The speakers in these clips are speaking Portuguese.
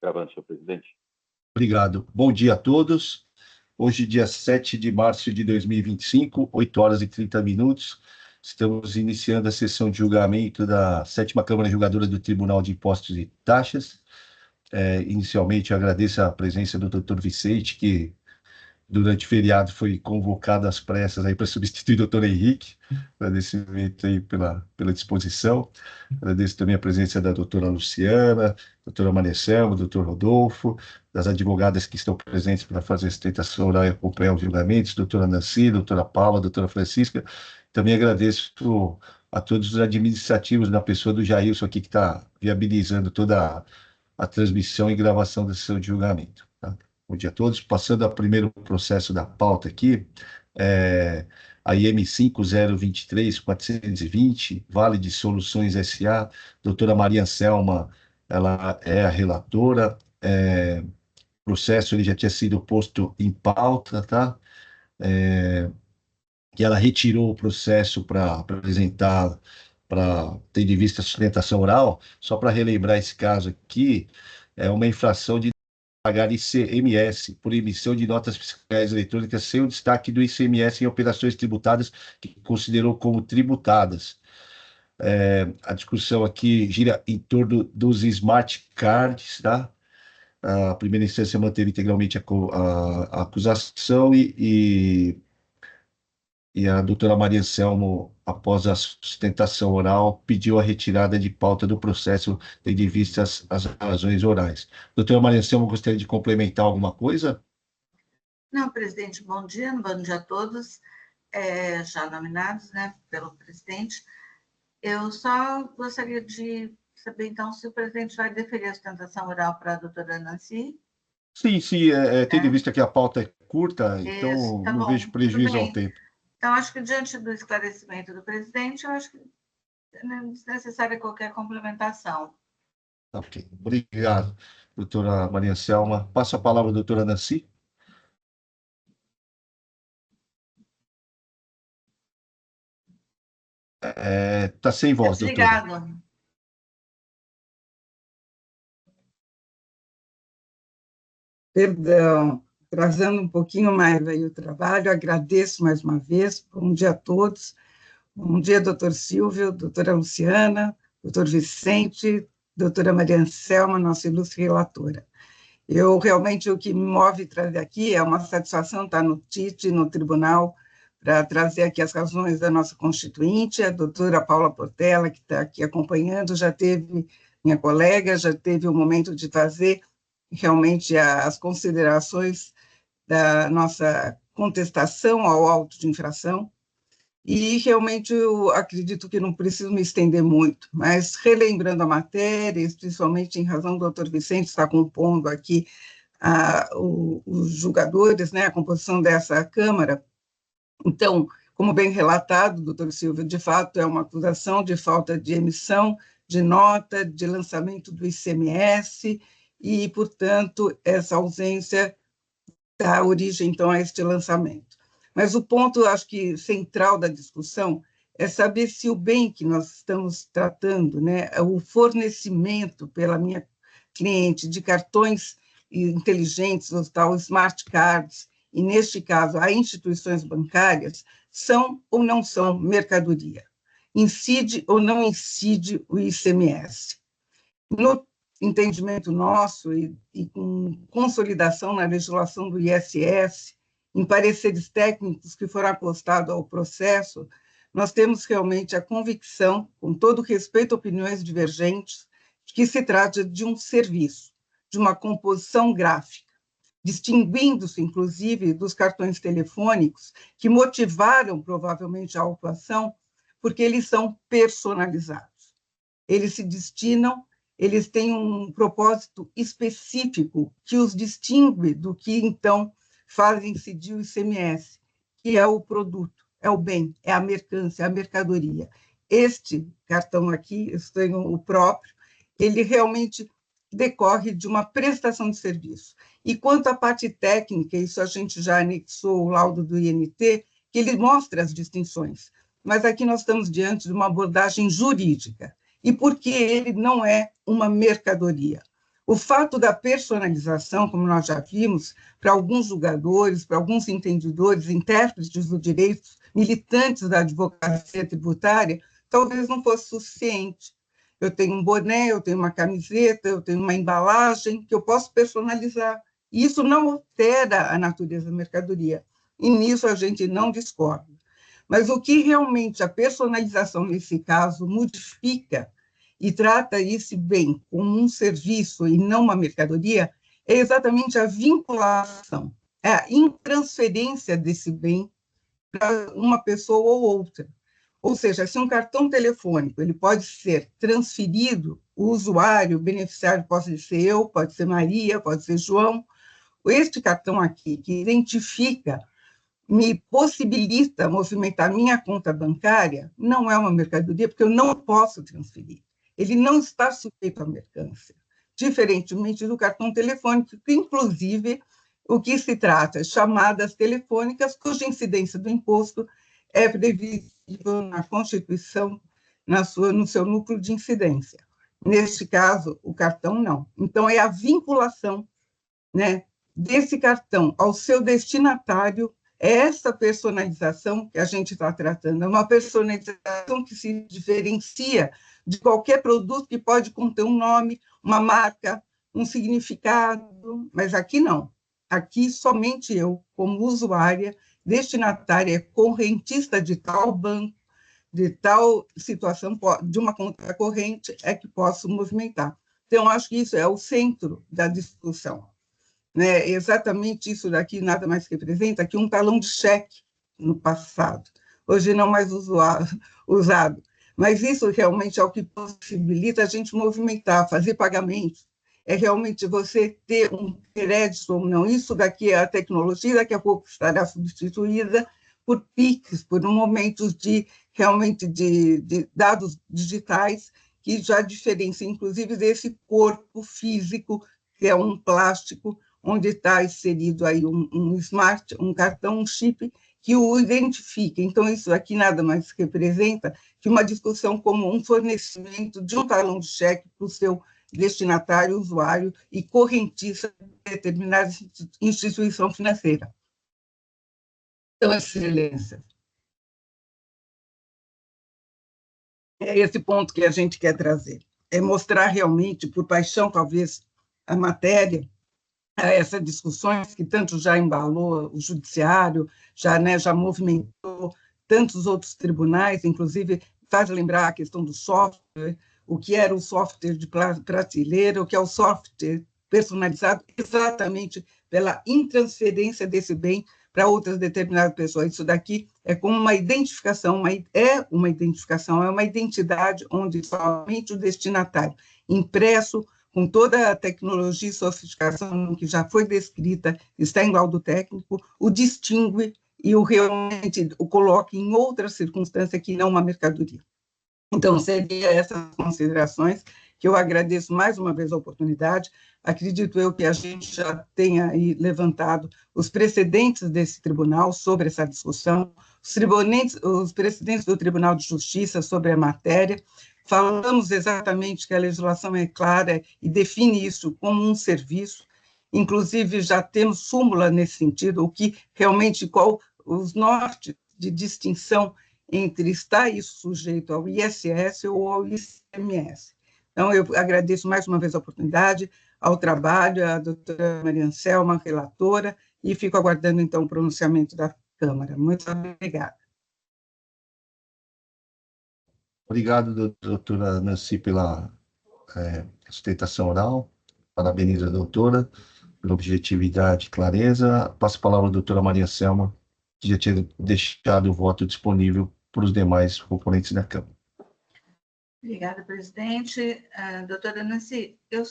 Gravando, senhor presidente. Obrigado. Bom dia a todos. Hoje, dia 7 de março de 2025, 8 horas e 30 minutos. Estamos iniciando a sessão de julgamento da 7ª Câmara Julgadora do Tribunal de Impostos e Taxas. Inicialmente, eu agradeço a presença do Dr. Vicente, que durante o feriado foi convocado às pressas para substituir o Dr. Henrique. Agradecimento aí pela disposição. Agradeço também a presença da doutora Luciana, doutora Manecelma, doutor Rodolfo, das advogadas que estão presentes para fazer a sustentação oral e acompanhar os julgamentos, doutora Nancy, doutora Paula, doutora Francisca. Também agradeço a todos os administrativos, na pessoa do Jailson aqui, que está viabilizando toda a transmissão e gravação da sessão de julgamento. Tá? Bom dia a todos. Passando ao primeiro processo da pauta aqui, a IM 5023-420, Vale de Soluções S.A., doutora Maria Anselma, ela é a relatora. O processo ele já tinha sido posto em pauta, tá? Que ela retirou o processo para apresentar, para ter de vista a sustentação oral. Só para relembrar esse caso aqui, é uma infração de pagar ICMS por emissão de notas fiscais eletrônicas sem o destaque do ICMS em operações tributadas que considerou como tributadas. A discussão aqui gira em torno dos smart cards, tá? A primeira instância manteve integralmente a acusação e a doutora Maria Anselmo, após a sustentação oral, pediu a retirada de pauta do processo, tendo em vista as razões orais. Doutora Maria Anselmo, gostaria de complementar alguma coisa? Não, presidente, bom dia a todos, já nominados, né, pelo presidente. Eu só gostaria de saber, então, se o presidente vai deferir a sustentação oral para a doutora Nancy. Sim, tendo em vista que a pauta é curta, então isso, tá não bom, vejo prejuízo ao tempo. Então, acho que diante do esclarecimento do presidente, eu acho que não é desnecessária qualquer complementação. Ok, obrigado, doutora Maria Anselma. Passo a palavra à doutora Nancy. Está sem voz, doutora. Obrigado. Perdão, atrasando um pouquinho mais aí o trabalho, agradeço mais uma vez, bom dia a todos, bom dia, doutor Silvio, doutora Luciana, doutor Vicente, doutora Maria Anselma, nossa ilustre relatora. Eu, realmente, o que me move trazer aqui é uma satisfação estar no TIT, no tribunal, para trazer aqui as razões da nossa constituinte, a doutora Paula Portela, que está aqui acompanhando, já teve, minha colega, já teve o momento de fazer realmente as considerações da nossa contestação ao auto de infração, e realmente eu acredito que não preciso me estender muito, mas relembrando a matéria, principalmente em razão do doutor Vicente estar compondo aqui os julgadores, né, a composição dessa Câmara. Então, como bem relatado, doutor Silvio, de fato é uma acusação de falta de emissão de nota, de lançamento do ICMS, e, portanto, essa ausência dá origem, então, a este lançamento. Mas o ponto, acho que, central da discussão é saber se o bem que nós estamos tratando, né, o fornecimento pela minha cliente de cartões inteligentes, os tal smart cards, e, neste caso, a instituições bancárias, são ou não são mercadoria? Incide ou não incide o ICMS? No entendimento nosso e com consolidação na legislação do ISS, em pareceres técnicos que foram acostados ao processo, nós temos realmente a convicção, com todo respeito a opiniões divergentes, de que se trata de um serviço, de uma composição gráfica, distinguindo-se, inclusive, dos cartões telefônicos, que motivaram, provavelmente, a autuação, porque eles são personalizados. Eles se destinam, eles têm um propósito específico que os distingue do que, então, fazem incidir o ICMS, que é o produto, é o bem, é a mercância, é a mercadoria. Este cartão aqui, eu tenho o próprio, ele realmente decorre de uma prestação de serviço. E quanto à parte técnica, isso a gente já anexou o laudo do INT, que ele mostra as distinções, mas aqui nós estamos diante de uma abordagem jurídica. E por que ele não é uma mercadoria? O fato da personalização, como nós já vimos, para alguns julgadores, para alguns entendedores, intérpretes do direito, militantes da advocacia tributária, talvez não fosse suficiente. Eu tenho um boné, eu tenho uma camiseta, eu tenho uma embalagem que eu posso personalizar. E isso não altera a natureza da mercadoria. E nisso a gente não discorda. Mas o que realmente a personalização, nesse caso, modifica e trata esse bem como um serviço e não uma mercadoria, é exatamente a vinculação, é a intransferência desse bem para uma pessoa ou outra. Ou seja, se um cartão telefônico ele pode ser transferido, o usuário, o beneficiário pode ser eu, pode ser Maria, pode ser João, este cartão aqui, que identifica, me possibilita movimentar minha conta bancária, não é uma mercadoria, porque eu não posso transferir. Ele não está sujeito à mercância, diferentemente do cartão telefônico, que, inclusive, o que se trata é chamadas telefônicas, cuja incidência do imposto é previsível na Constituição, no seu núcleo de incidência. Neste caso, o cartão não. Então, é a vinculação, né, desse cartão ao seu destinatário, é essa personalização que a gente está tratando, é uma personalização que se diferencia de qualquer produto que pode conter um nome, uma marca, um significado, mas aqui não. Aqui somente eu, como usuária, destinatária, correntista de tal banco, de tal situação, de uma conta corrente, é que posso movimentar. Então, acho que isso é o centro da discussão. Né? Exatamente isso daqui nada mais representa que um talão de cheque no passado, hoje não mais usado. Mas isso realmente é o que possibilita a gente movimentar, fazer pagamentos. É realmente você ter um crédito ou não. Isso daqui é a tecnologia, daqui a pouco estará substituída por PIX, por momentos de realmente de dados digitais que já diferenciam, inclusive, desse corpo físico, que é um plástico, onde está inserido aí um smart, um cartão, um chip, que o identifica. Então, isso aqui nada mais representa que uma discussão como um fornecimento de um talão de cheque para o seu destinatário, usuário e correntista de determinada instituição financeira. Então, excelência, é esse ponto que a gente quer trazer. É mostrar realmente, por paixão, talvez, a matéria, a essas discussões que tanto já embalou o judiciário, já movimentou tantos outros tribunais, inclusive faz lembrar a questão do software, o que era o software de prateleira, o que é o software personalizado, exatamente pela intransferência desse bem para outras determinadas pessoas. Isso daqui é como uma identificação, é uma identidade onde somente o destinatário, impresso com toda a tecnologia e sofisticação que já foi descrita, está em laudo técnico, o distingue e o realmente o coloca em outra circunstância que não uma mercadoria. Então, seria essas considerações que eu agradeço mais uma vez a oportunidade. Acredito eu que a gente já tenha aí levantado os precedentes desse tribunal sobre essa discussão, os precedentes do Tribunal de Justiça sobre a matéria. Falamos exatamente que a legislação é clara e define isso como um serviço, inclusive já temos súmula nesse sentido, o que realmente, qual os nortes de distinção entre está isso sujeito ao ISS ou ao ICMS. Então, eu agradeço mais uma vez a oportunidade, ao trabalho, à doutora Maria Anselma, relatora, e fico aguardando, então, o pronunciamento da Câmara. Muito obrigada. Obrigado, doutora Nancy, pela sustentação oral. Parabenizo a doutora pela objetividade e clareza. Passo a palavra à doutora Maria Anselma, que já tinha deixado o voto disponível para os demais componentes da Câmara. Obrigada, presidente. Doutora Nancy, eu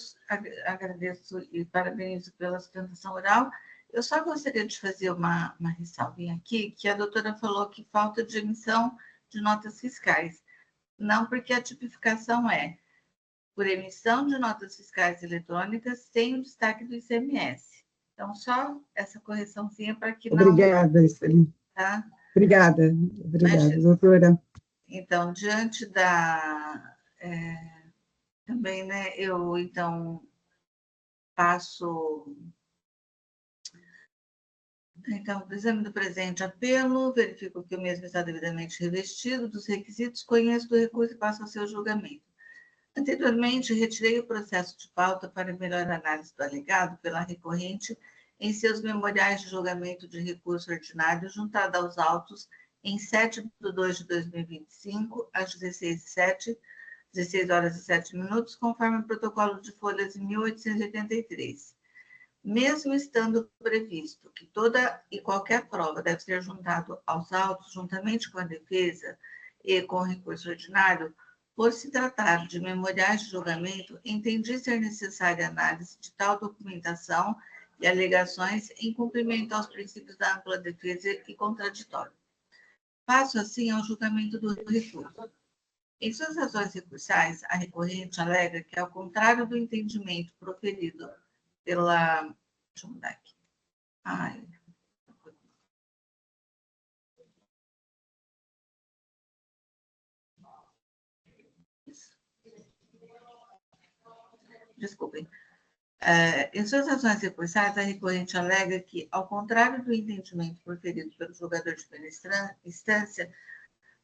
agradeço e parabenizo pela sustentação oral. Eu só gostaria de fazer uma ressalvinha aqui, que a doutora falou que falta de emissão de notas fiscais. Não, porque a tipificação é por emissão de notas fiscais eletrônicas sem o destaque do ICMS. Então, só essa correçãozinha para que não... Obrigada, excelente. Tá? Obrigada, doutora. Então, diante também, né, eu, então, Passo, então, o exame do presente apelo, verifico que o mesmo está devidamente revestido dos requisitos, conheço do recurso e passo ao seu julgamento. Anteriormente, retirei o processo de pauta para melhor análise do alegado pela recorrente em seus memoriais de julgamento de recurso ordinário juntado aos autos em 7/2/2025, às 16 horas e 7 minutos, conforme o protocolo de folhas 1883. Mesmo estando previsto que toda e qualquer prova deve ser juntada aos autos juntamente com a defesa e com o recurso ordinário, por se tratar de memoriais de julgamento, entendi ser necessária análise de tal documentação e alegações em cumprimento aos princípios da ampla defesa e contraditório. Passo, assim, ao julgamento do recurso. Em suas razões recursais, a recorrente alega que, ao contrário do entendimento proferido pela... Deixa eu mudar aqui. Desculpem. Em suas razões recursais, a recorrente alega que, ao contrário do entendimento proferido pelo julgador de primeira instância,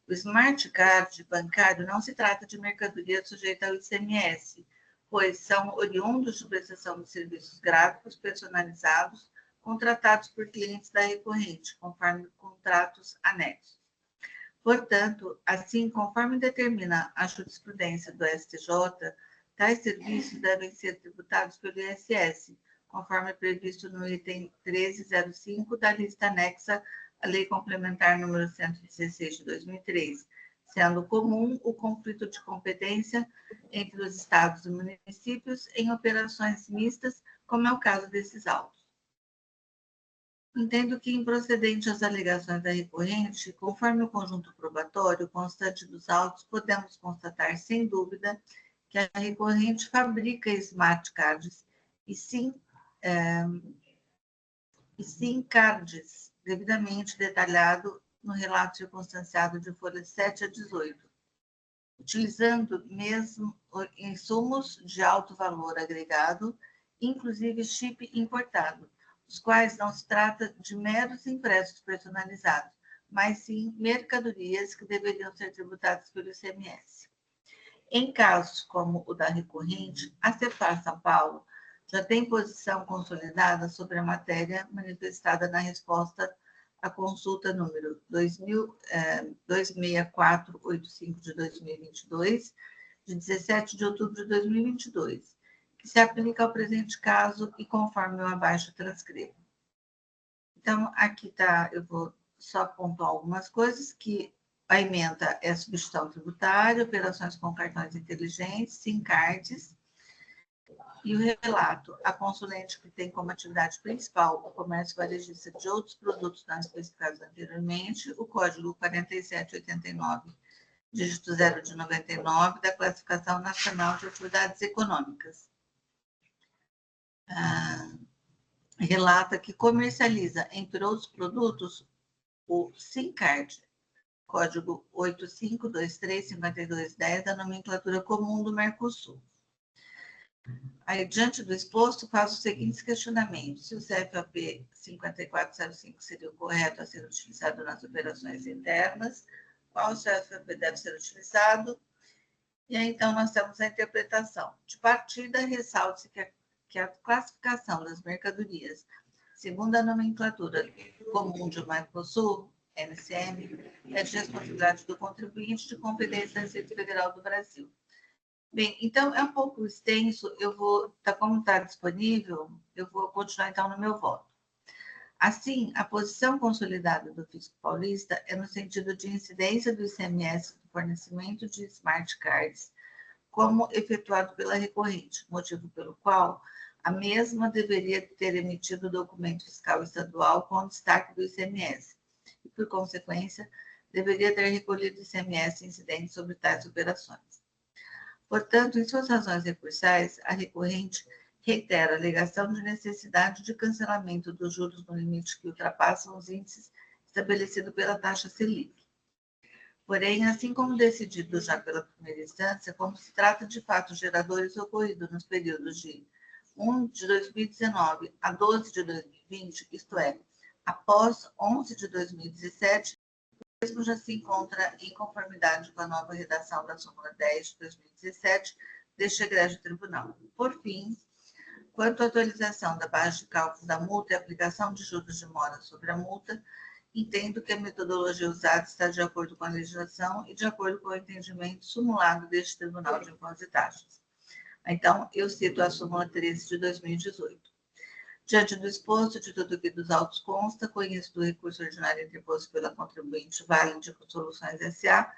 o smart card bancário não se trata de mercadoria sujeita ao ICMS, pois são oriundos de prestação de serviços gráficos personalizados contratados por clientes da recorrente, conforme contratos anexos. Portanto, assim, conforme determina a jurisprudência do STJ, tais serviços devem ser tributados pelo ISS, conforme previsto no item 1305 da lista anexa à Lei Complementar número 116 de 2003, sendo comum o conflito de competência entre os estados e municípios em operações mistas, como é o caso desses autos. Entendo que, improcedente às alegações da recorrente, conforme o conjunto probatório constante dos autos, podemos constatar, sem dúvida, que a recorrente fabrica smart cards e sim cards devidamente detalhado no relato circunstanciado de folhas 7 a 18, utilizando mesmo insumos de alto valor agregado, inclusive chip importado, os quais não se trata de meros impressos personalizados, mas sim mercadorias que deveriam ser tributadas pelo ICMS. Em casos como o da recorrente, a Cepar São Paulo já tem posição consolidada sobre a matéria manifestada na resposta à consulta número 26485 de 2022, de 17 de outubro de 2022, que se aplica ao presente caso e conforme eu abaixo transcrevo. Então, aqui está, eu vou só pontuar algumas coisas, que a ementa é substituição tributária, operações com cartões inteligentes, SIM cards, e o relato, a consulente que tem como atividade principal o comércio varejista de outros produtos não especificados anteriormente, o código 4789, dígito 0 de 99, da Classificação Nacional de Atividades Econômicas. Relata que comercializa, entre outros produtos, o SIM card, código 85235210, da nomenclatura comum do Mercosul. Aí, diante do exposto, faço os seguintes questionamentos. Se o CFAP 5405 seria o correto a ser utilizado nas operações internas, qual CFAP deve ser utilizado? E aí, então, nós temos a interpretação. De partida, ressalta-se que a classificação das mercadorias, segundo a nomenclatura comum de Mercosul, NCM, é de responsabilidade do contribuinte de competência da Receita Federal do Brasil. Bem, então é um pouco extenso, como está disponível, eu vou continuar então no meu voto. Assim, a posição consolidada do Fisco Paulista é no sentido de incidência do ICMS do fornecimento de smart cards como efetuado pela recorrente, motivo pelo qual a mesma deveria ter emitido o documento fiscal estadual com destaque do ICMS e, por consequência, deveria ter recolhido ICMS incidente sobre tais operações. Portanto, em suas razões recursais, a recorrente reitera a alegação de necessidade de cancelamento dos juros no limite que ultrapassam os índices estabelecidos pela taxa Selic. Porém, assim como decidido já pela primeira instância, como se trata de fatos geradores ocorridos nos períodos de 1 de 2019 a 12 de 2020, isto é, após 11 de 2017, o mesmo já se encontra em conformidade com a nova redação da súmula 10 de 2017 deste egrégio tribunal. Por fim, quanto à atualização da base de cálculo da multa e aplicação de juros de mora sobre a multa, entendo que a metodologia usada está de acordo com a legislação e de acordo com o entendimento sumulado deste Tribunal de Impostos e Taxas. Então, eu cito a súmula 13 de 2018. Diante do exposto, de tudo que dos autos consta, conheço do recurso ordinário interposto pela contribuinte Valid Soluções S.A.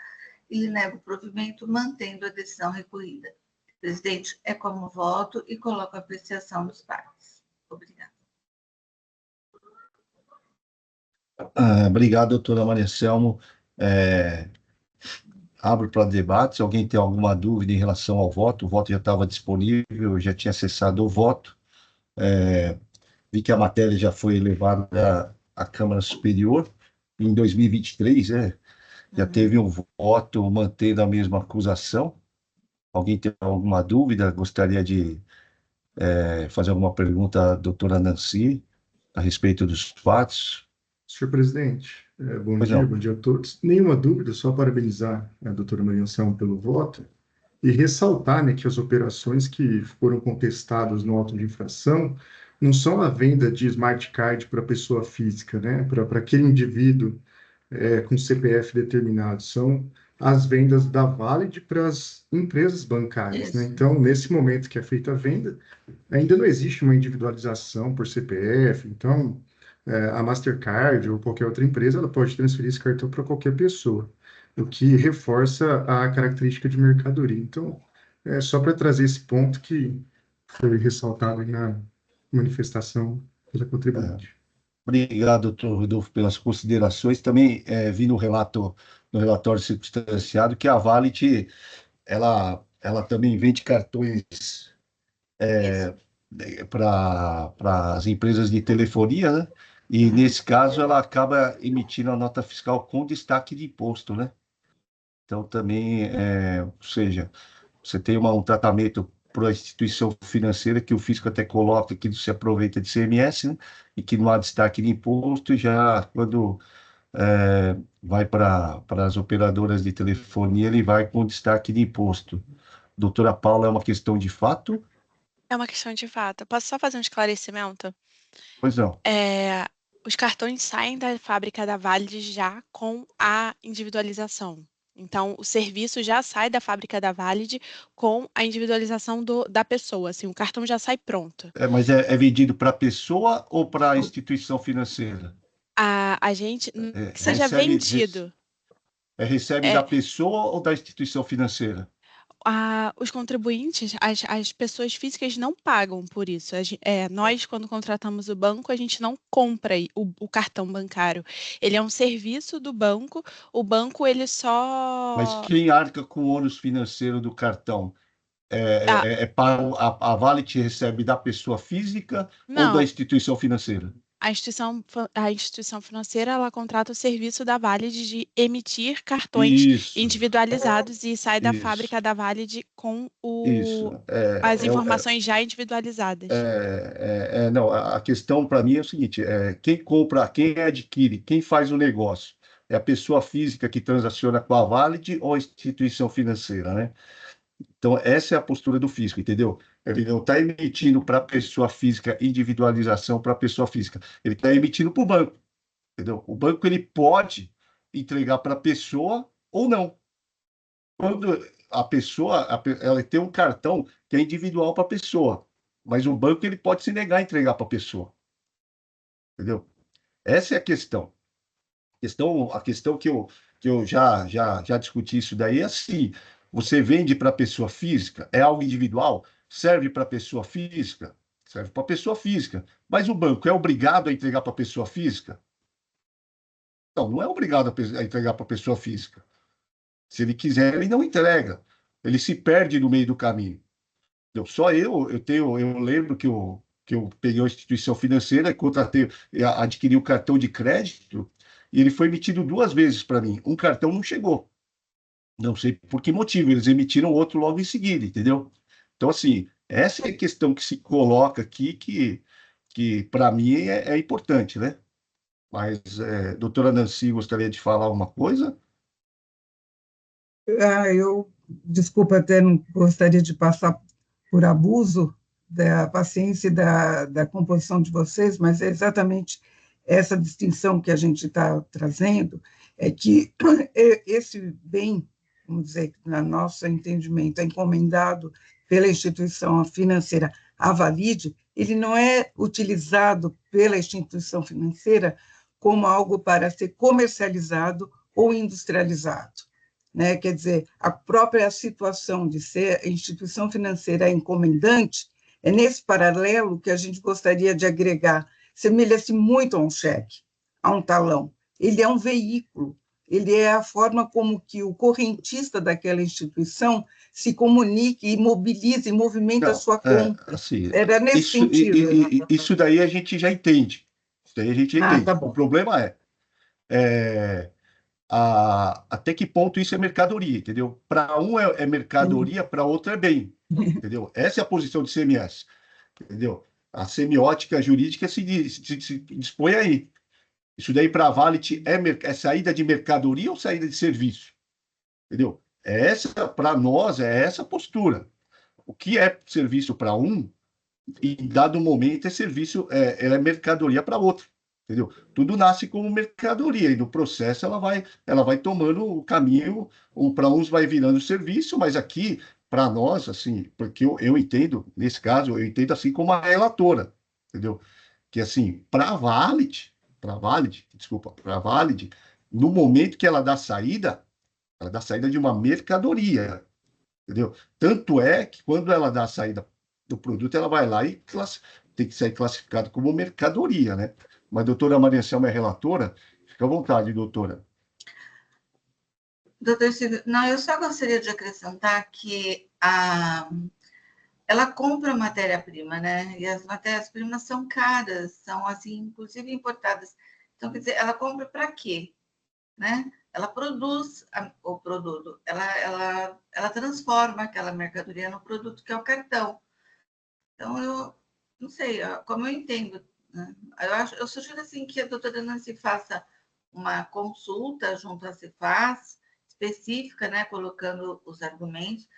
e lhe nego o provimento, mantendo a decisão recorrida. Presidente, é como voto e coloco a apreciação dos pares. Obrigada. Obrigado, doutora Maria Selmo. Abro para debate. Se alguém tem alguma dúvida em relação ao voto, o voto já estava disponível, eu já tinha acessado o voto. Vi que a matéria já foi levada à Câmara Superior em 2023, já teve um voto mantendo a mesma acusação. Alguém tem alguma dúvida? Gostaria de fazer alguma pergunta à doutora Nancy a respeito dos fatos? Senhor presidente, bom Pois dia, não. bom dia a todos. Nenhuma dúvida, só parabenizar a doutora Maria Anselmo pelo voto e ressaltar, né, que as operações que foram contestadas no auto de infração não são a venda de smart card para pessoa física, né, para aquele indivíduo com CPF determinado, são as vendas da Valid para as empresas bancárias, né? Então, nesse momento que é feita a venda, ainda não existe uma individualização por CPF, então a Mastercard ou qualquer outra empresa, ela pode transferir esse cartão para qualquer pessoa, o que reforça a característica de mercadoria. Então, só para trazer esse ponto que foi ressaltado aí na manifestação pela contribuinte. Obrigado, doutor Rodolfo, pelas considerações. Também vi no relatório circunstanciado que a Valit, ela também vende cartões para as empresas de telefonia, né? E nesse caso ela acaba emitindo a nota fiscal com destaque de imposto, né? Então também, ou seja, você tem um tratamento para a instituição financeira que o fisco até coloca que se aproveita de CMS, né? E que não há destaque de imposto, e já quando vai para as operadoras de telefonia, ele vai com destaque de imposto. Doutora Paula, é uma questão de fato? É uma questão de fato. Posso só fazer um esclarecimento? Pois não. Os cartões saem da fábrica da Valid já com a individualização. Então, o serviço já sai da fábrica da Valid com a individualização da pessoa. Assim, o cartão já sai pronto. Mas é vendido para a pessoa ou para a instituição financeira? A gente, que seja vendido. Recebe da pessoa ou da instituição financeira? Os contribuintes, as pessoas físicas não pagam por isso. Nós, quando contratamos o banco, a gente não compra o cartão bancário. Ele é um serviço do banco. O banco, ele só... Mas quem arca com o ônus financeiro do cartão? A Valit recebe da pessoa física ou da Não. instituição financeira? A instituição financeira, ela contrata o serviço da Valid de emitir cartões individualizados e sai da fábrica da Valid com as informações já individualizadas. Não, a questão para mim é o seguinte, quem compra, quem adquire, quem faz o negócio? É a pessoa física que transaciona com a Valid ou a instituição financeira, né? Então, essa é a postura do fisco, entendeu? Ele não está emitindo para a pessoa física individualização para a pessoa física. Ele está emitindo para o banco, entendeu? O banco ele pode entregar para a pessoa ou não. Quando a pessoa ela tem um cartão que é individual para a pessoa, mas o banco ele pode se negar a entregar para a pessoa, entendeu? Essa é a questão. A questão que eu já discuti isso daí é assim. Você vende para a pessoa física, é algo individual, serve para a pessoa física, serve para a pessoa física. Mas o banco é obrigado a entregar para a pessoa física? Não, não é obrigado a entregar para a pessoa física. Se ele quiser, ele não entrega. Ele se perde no meio do caminho. Só eu lembro que eu peguei uma instituição financeira, adquiri um cartão de crédito e ele foi emitido 2 vezes para mim. Um cartão não chegou. Não sei por que motivo, eles emitiram outro logo em seguida, entendeu? Então, assim, Essa é a questão que se coloca aqui, que para mim é importante, né? Mas, doutora Nancy, gostaria de falar alguma coisa? Desculpa, até não gostaria de passar por abuso da paciência e da composição de vocês, mas é exatamente essa distinção que a gente está trazendo, é que esse bem, vamos dizer, no nosso entendimento, é encomendado pela instituição financeira Avalide, ele não é utilizado pela instituição financeira como algo para ser comercializado ou industrializado, né? Quer dizer, a própria situação de ser instituição financeira encomendante é nesse paralelo que a gente gostaria de agregar. Semelha-se muito a um cheque, a um talão. Ele é um veículo, ele é a forma como que o correntista daquela instituição se comunica e mobiliza e movimenta a Não, sua compra. assim, Era nesse isso, sentido. isso daí a gente já entende. Isso daí a gente já Ah, tá entende. O bom. problema é, até que ponto isso é mercadoria, entendeu? Para um é mercadoria, para outro é bem, entendeu? Essa é a posição do CMS, entendeu? A semiótica jurídica se dispõe aí. Isso daí para a Valet é saída de mercadoria ou saída de serviço, entendeu? Para nós, é essa a postura. O que é serviço para um, em dado momento, é serviço, ela é mercadoria para outro. Entendeu? Tudo nasce como mercadoria e no processo ela vai tomando o caminho, para uns vai virando serviço, mas aqui, para nós, assim, porque eu entendo, nesse caso, eu entendo assim como a relatora, entendeu? Que assim, para a Valid, no momento que ela dá saída de uma mercadoria, entendeu? Tanto é que quando ela dá a saída do produto, ela vai lá e tem que ser classificado como mercadoria, né? Mas a doutora Maria Selma é relatora, fica à vontade, doutora. Doutor Silvio, não, eu só gostaria de acrescentar que ela compra matéria-prima, né? E as matérias-primas são caras, são, assim, inclusive importadas. Então, quer dizer, ela compra para quê? Né? Ela produz o produto, ela transforma aquela mercadoria no produto que é o cartão. Então, eu não sei, como eu entendo, né? Eu sugiro assim, que a doutora Nancy faça uma consulta junto à Cefaz, específica, né, colocando os argumentos,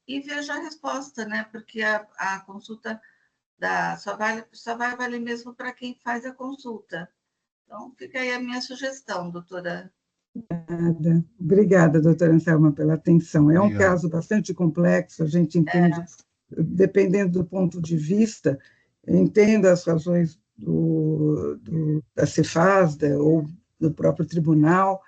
e veja a resposta, né, porque a consulta só vai valer mesmo para quem faz a consulta. Então, fica aí a minha sugestão, doutora. Obrigada, doutora Anselma, pela atenção. É um Obrigado. caso bastante complexo, a gente entende, dependendo do ponto de vista, eu entendo as razões da Cefaz, ou do próprio tribunal,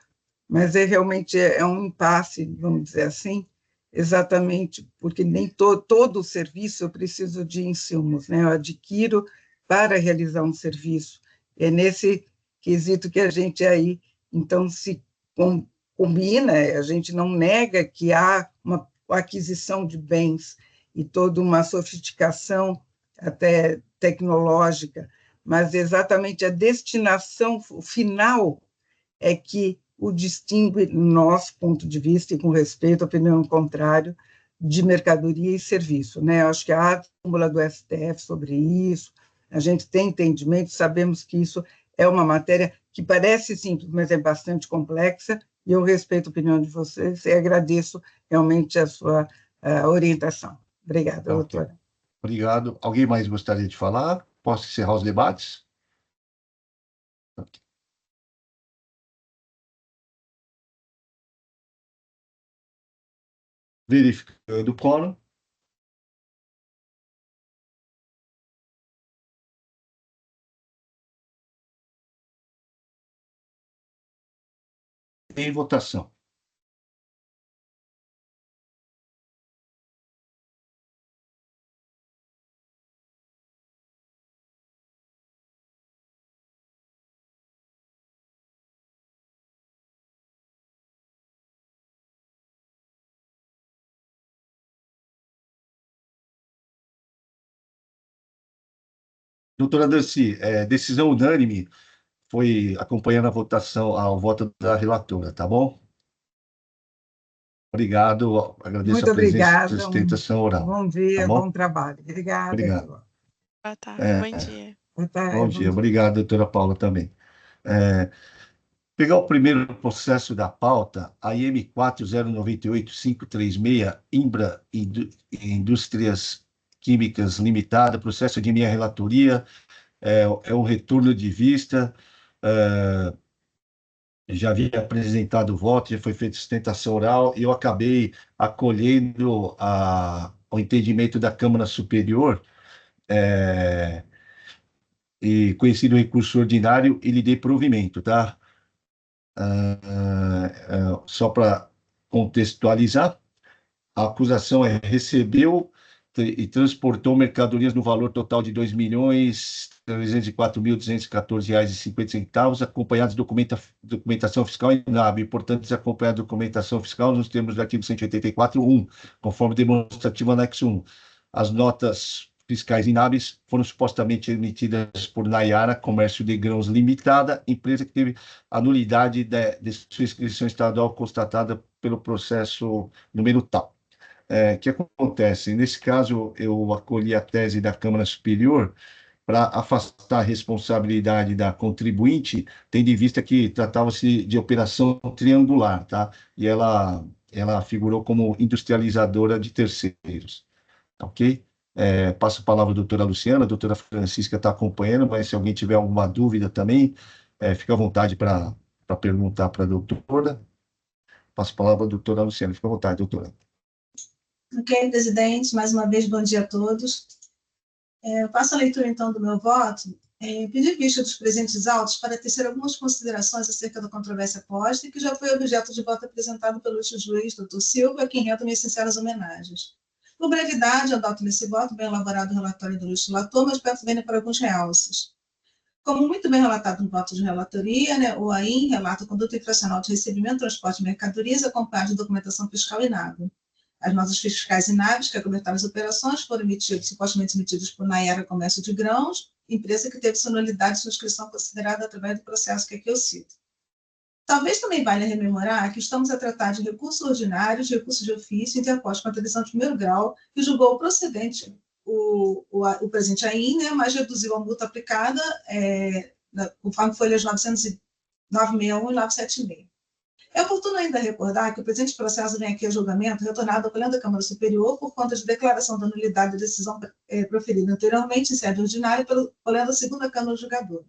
mas realmente um impasse, vamos dizer assim, exatamente porque nem todo o serviço eu preciso de insumos, né? Eu adquiro para realizar um serviço. É nesse quesito que a gente aí, então, se combina, a gente não nega que há uma aquisição de bens e toda uma sofisticação até tecnológica, mas exatamente a destinação final é que o distingue, no nosso ponto de vista, e com respeito à opinião contrária, de mercadoria e serviço. Né? Eu acho que há a súmula do STF sobre isso, a gente tem entendimento, sabemos que isso é uma matéria que parece simples, mas é bastante complexa, e eu respeito a opinião de vocês e agradeço realmente a sua orientação. Obrigada, Tá, ok. doutora. Obrigado. Alguém mais gostaria de falar? Posso encerrar os debates? Ok. Verificando o quórum. Em votação. Doutora Dancy, decisão unânime foi acompanhando a votação, ao voto da relatora, tá bom? Obrigado, agradeço Muito a presença e obrigada. sustentação oral. Bom Tá dia, bom? bom trabalho. Obrigada. Obrigado. Boa tarde, É, bom dia. Boa tarde, bom bom dia, dia. obrigado, doutora Paula, também. Pegar o primeiro processo da pauta, a IM 4098536, Imbra Indústrias Químicas Limitada, processo de minha relatoria, é um retorno de vista, já havia apresentado o voto, já foi feita sustentação oral, e eu acabei acolhendo o entendimento da Câmara Superior, e conhecido o recurso ordinário, e lhe dei provimento, tá? Só para contextualizar, a acusação recebeu e transportou mercadorias no valor total de R$ 2.304.214,50, acompanhados de documentação fiscal inábil, e, portanto, desacompanhada de documentação fiscal nos termos do artigo 184.1, conforme demonstrativo anexo 1. As notas fiscais inábeis foram supostamente emitidas por Nayara Comércio de Grãos Limitada, empresa que teve a nulidade de sua inscrição estadual constatada pelo processo número tal. O que acontece? Nesse caso, eu acolhi a tese da Câmara Superior para afastar a responsabilidade da contribuinte, tendo em vista que tratava-se de operação triangular, tá? E ela figurou como industrializadora de terceiros, ok? Passo a palavra à doutora Luciana, a doutora Francisca está acompanhando, mas se alguém tiver alguma dúvida também, fica à vontade para perguntar para a doutora. Passo a palavra à doutora Luciana, fica à vontade, doutora. Ok, presidente, mais uma vez, bom dia a todos. Eu passo a leitura, então, do meu voto. Pedi vista dos presentes autos para tecer algumas considerações acerca da controvérsia posta, que já foi objeto de voto apresentado pelo juiz doutor Silva, a quem rendo minhas sinceras homenagens. Por brevidade, adoto nesse voto bem elaborado o relatório do legislator, mas peço bem para alguns realces. Como muito bem relatado no voto de relatoria, né, o AIM relata a conduta infracional de recebimento, transporte de mercadorias, acompanhado de documentação fiscal inábil. As notas fiscais inábeis que acobertaram as operações foram supostamente emitidas por Nayara Comércio de Grãos, empresa que teve sua nulidade de subscrição considerada através do processo que aqui eu cito. Talvez também valha rememorar que estamos a tratar de recurso ordinário, de recurso de ofício, interposto com a decisão de primeiro grau, que julgou procedente o presente AIM, né, mas reduziu a multa aplicada, conforme folhas 961 e 976. É oportuno ainda recordar que o presente processo vem aqui a julgamento retornado ao Pleno da Câmara Superior por conta de declaração da nulidade da decisão proferida anteriormente em sede ordinária pelo Pleno da Segunda Câmara Julgadora.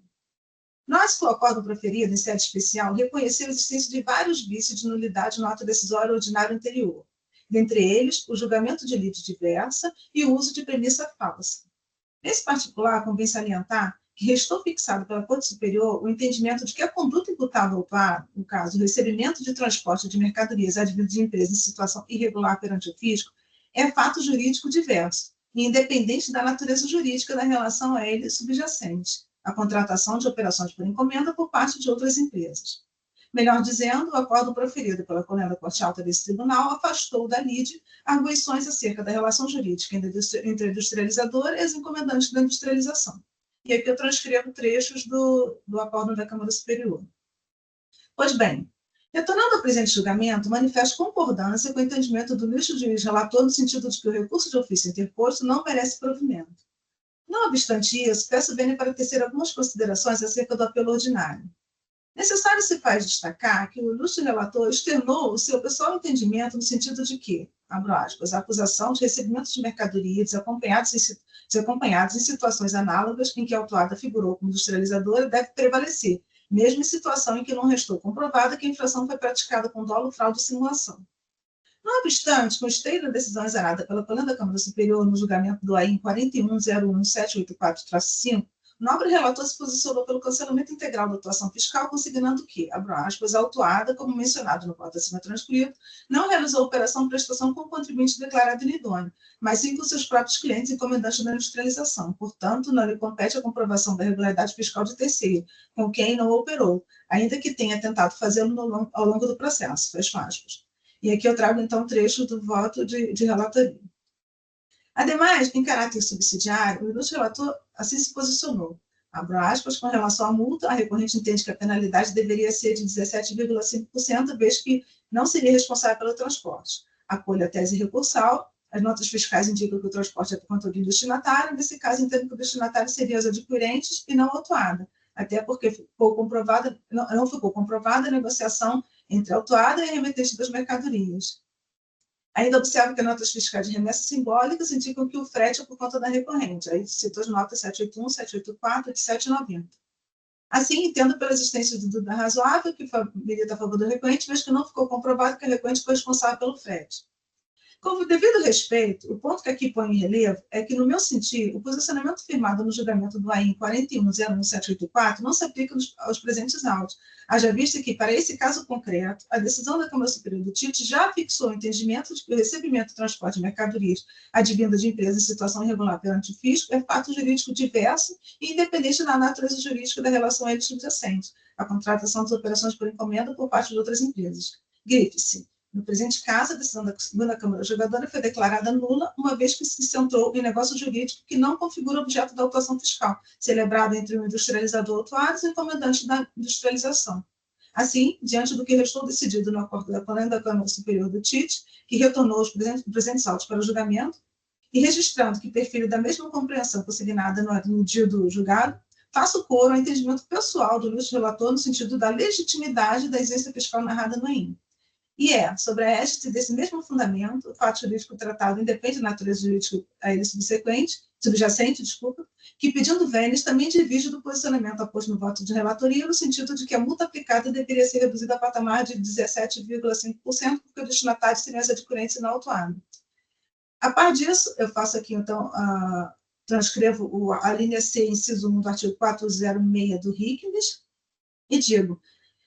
Nós, que o acordo proferido em sede especial, reconheceu a existência de vários vícios de nulidade no ato decisório ordinário anterior, dentre eles o julgamento de lide diversa e o uso de premissa falsa. Nesse particular, convém salientar que restou fixado pela Corte Superior o entendimento de que a conduta imputável para, no caso, o recebimento de transporte de mercadorias advindas de empresa em situação irregular perante o fisco, é fato jurídico diverso, e independente da natureza jurídica da relação a ele subjacente, a contratação de operações por encomenda por parte de outras empresas. Melhor dizendo, o acordo proferido pela Colenda Corte Alta desse tribunal afastou da lide arguições acerca da relação jurídica entre a industrializadora e as encomendantes da industrialização. E aqui eu transcrevo trechos do acordo da Câmara Superior. Pois bem, retornando ao presente julgamento, manifesto concordância com o entendimento do ministro juiz relator no sentido de que o recurso de ofício interposto não merece provimento. Não obstante isso, peço bem para tecer algumas considerações acerca do apelo ordinário. Necessário se faz destacar que o ilustre relator externou o seu pessoal entendimento no sentido de que, abro aspas, a acusação de recebimento de mercadoria desacompanhados em situações análogas em que a autuada figurou como industrializadora deve prevalecer, mesmo em situação em que não restou comprovada que a infração foi praticada com dolo, fraude e simulação. Não obstante, com esteira da decisão exarada pela Plena da Câmara Superior no julgamento do AIM 4101784-5, o nobre relator se posicionou pelo cancelamento integral da atuação fiscal, consignando que, abro aspas, a autuada, como mencionado no voto acima transcrito, não realizou operação prestação com o contribuinte declarado inidôneo, mas sim com seus próprios clientes e comandantes da industrialização. Portanto, não lhe compete a comprovação da regularidade fiscal de terceiro, com quem não operou, ainda que tenha tentado fazê-lo ao longo do processo. Fecho aspas. E aqui eu trago, então, trecho do voto de relatoria. Ademais, em caráter subsidiário, o ilustre relator assim se posicionou. Abro aspas, com relação à multa, a recorrente entende que a penalidade deveria ser de 17,5%, vez que não seria responsável pelo transporte. Acolho a tese recursal, as notas fiscais indicam que o transporte é por conta do destinatário, nesse caso, entendo que o destinatário seria os adquirentes e não a autuada, até porque não ficou comprovada a negociação entre a autuada e a remetente das mercadorias. Ainda observo que notas fiscais de remessas simbólicas indicam que o frete é por conta da recorrente. Aí cito as notas 781, 784 e 790. Assim, entendo pela existência de dúvida razoável que milita a favor do recorrente, mas que não ficou comprovado que a recorrente foi responsável pelo frete. Com devido respeito, o ponto que aqui põe em relevo é que, no meu sentir, o posicionamento firmado no julgamento do AIN 41.01784 não se aplica aos presentes autos, haja vista que, para esse caso concreto, a decisão da Câmara Superior do TIT já fixou o entendimento de que o recebimento e transporte de mercadorias advinda de empresas em situação irregular perante o fisco é fato jurídico diverso e independente da natureza jurídica da relação a ele subjacente, a contratação das operações por encomenda por parte de outras empresas. Grife-se. No presente caso, a decisão da segunda Câmara Julgadora foi declarada nula, uma vez que se centrou em negócio jurídico que não configura objeto da autuação fiscal, celebrado entre o industrializador autuado e o encomendante da industrialização. Assim, diante do que restou decidido no acordo da Câmara Superior do TIT, que retornou os presentes autos para o julgamento, e registrando que perfilho da mesma compreensão consignada no dia do julgado, faço coro ao entendimento pessoal do ilustre relator no sentido da legitimidade da exigência fiscal narrada no IN. E sobre a égide desse mesmo fundamento, o fato jurídico tratado independe da natureza jurídica a ele subjacente, que pedindo vênis também divide do posicionamento aposto no voto de relatoria, no sentido de que a multa aplicada deveria ser reduzida a patamar de 17,5%, porque o destinatário seria as adquirentes não autuado. A par disso, eu faço aqui, então, transcrevo a linha C, inciso 1 do artigo 406 do RICNES, e digo: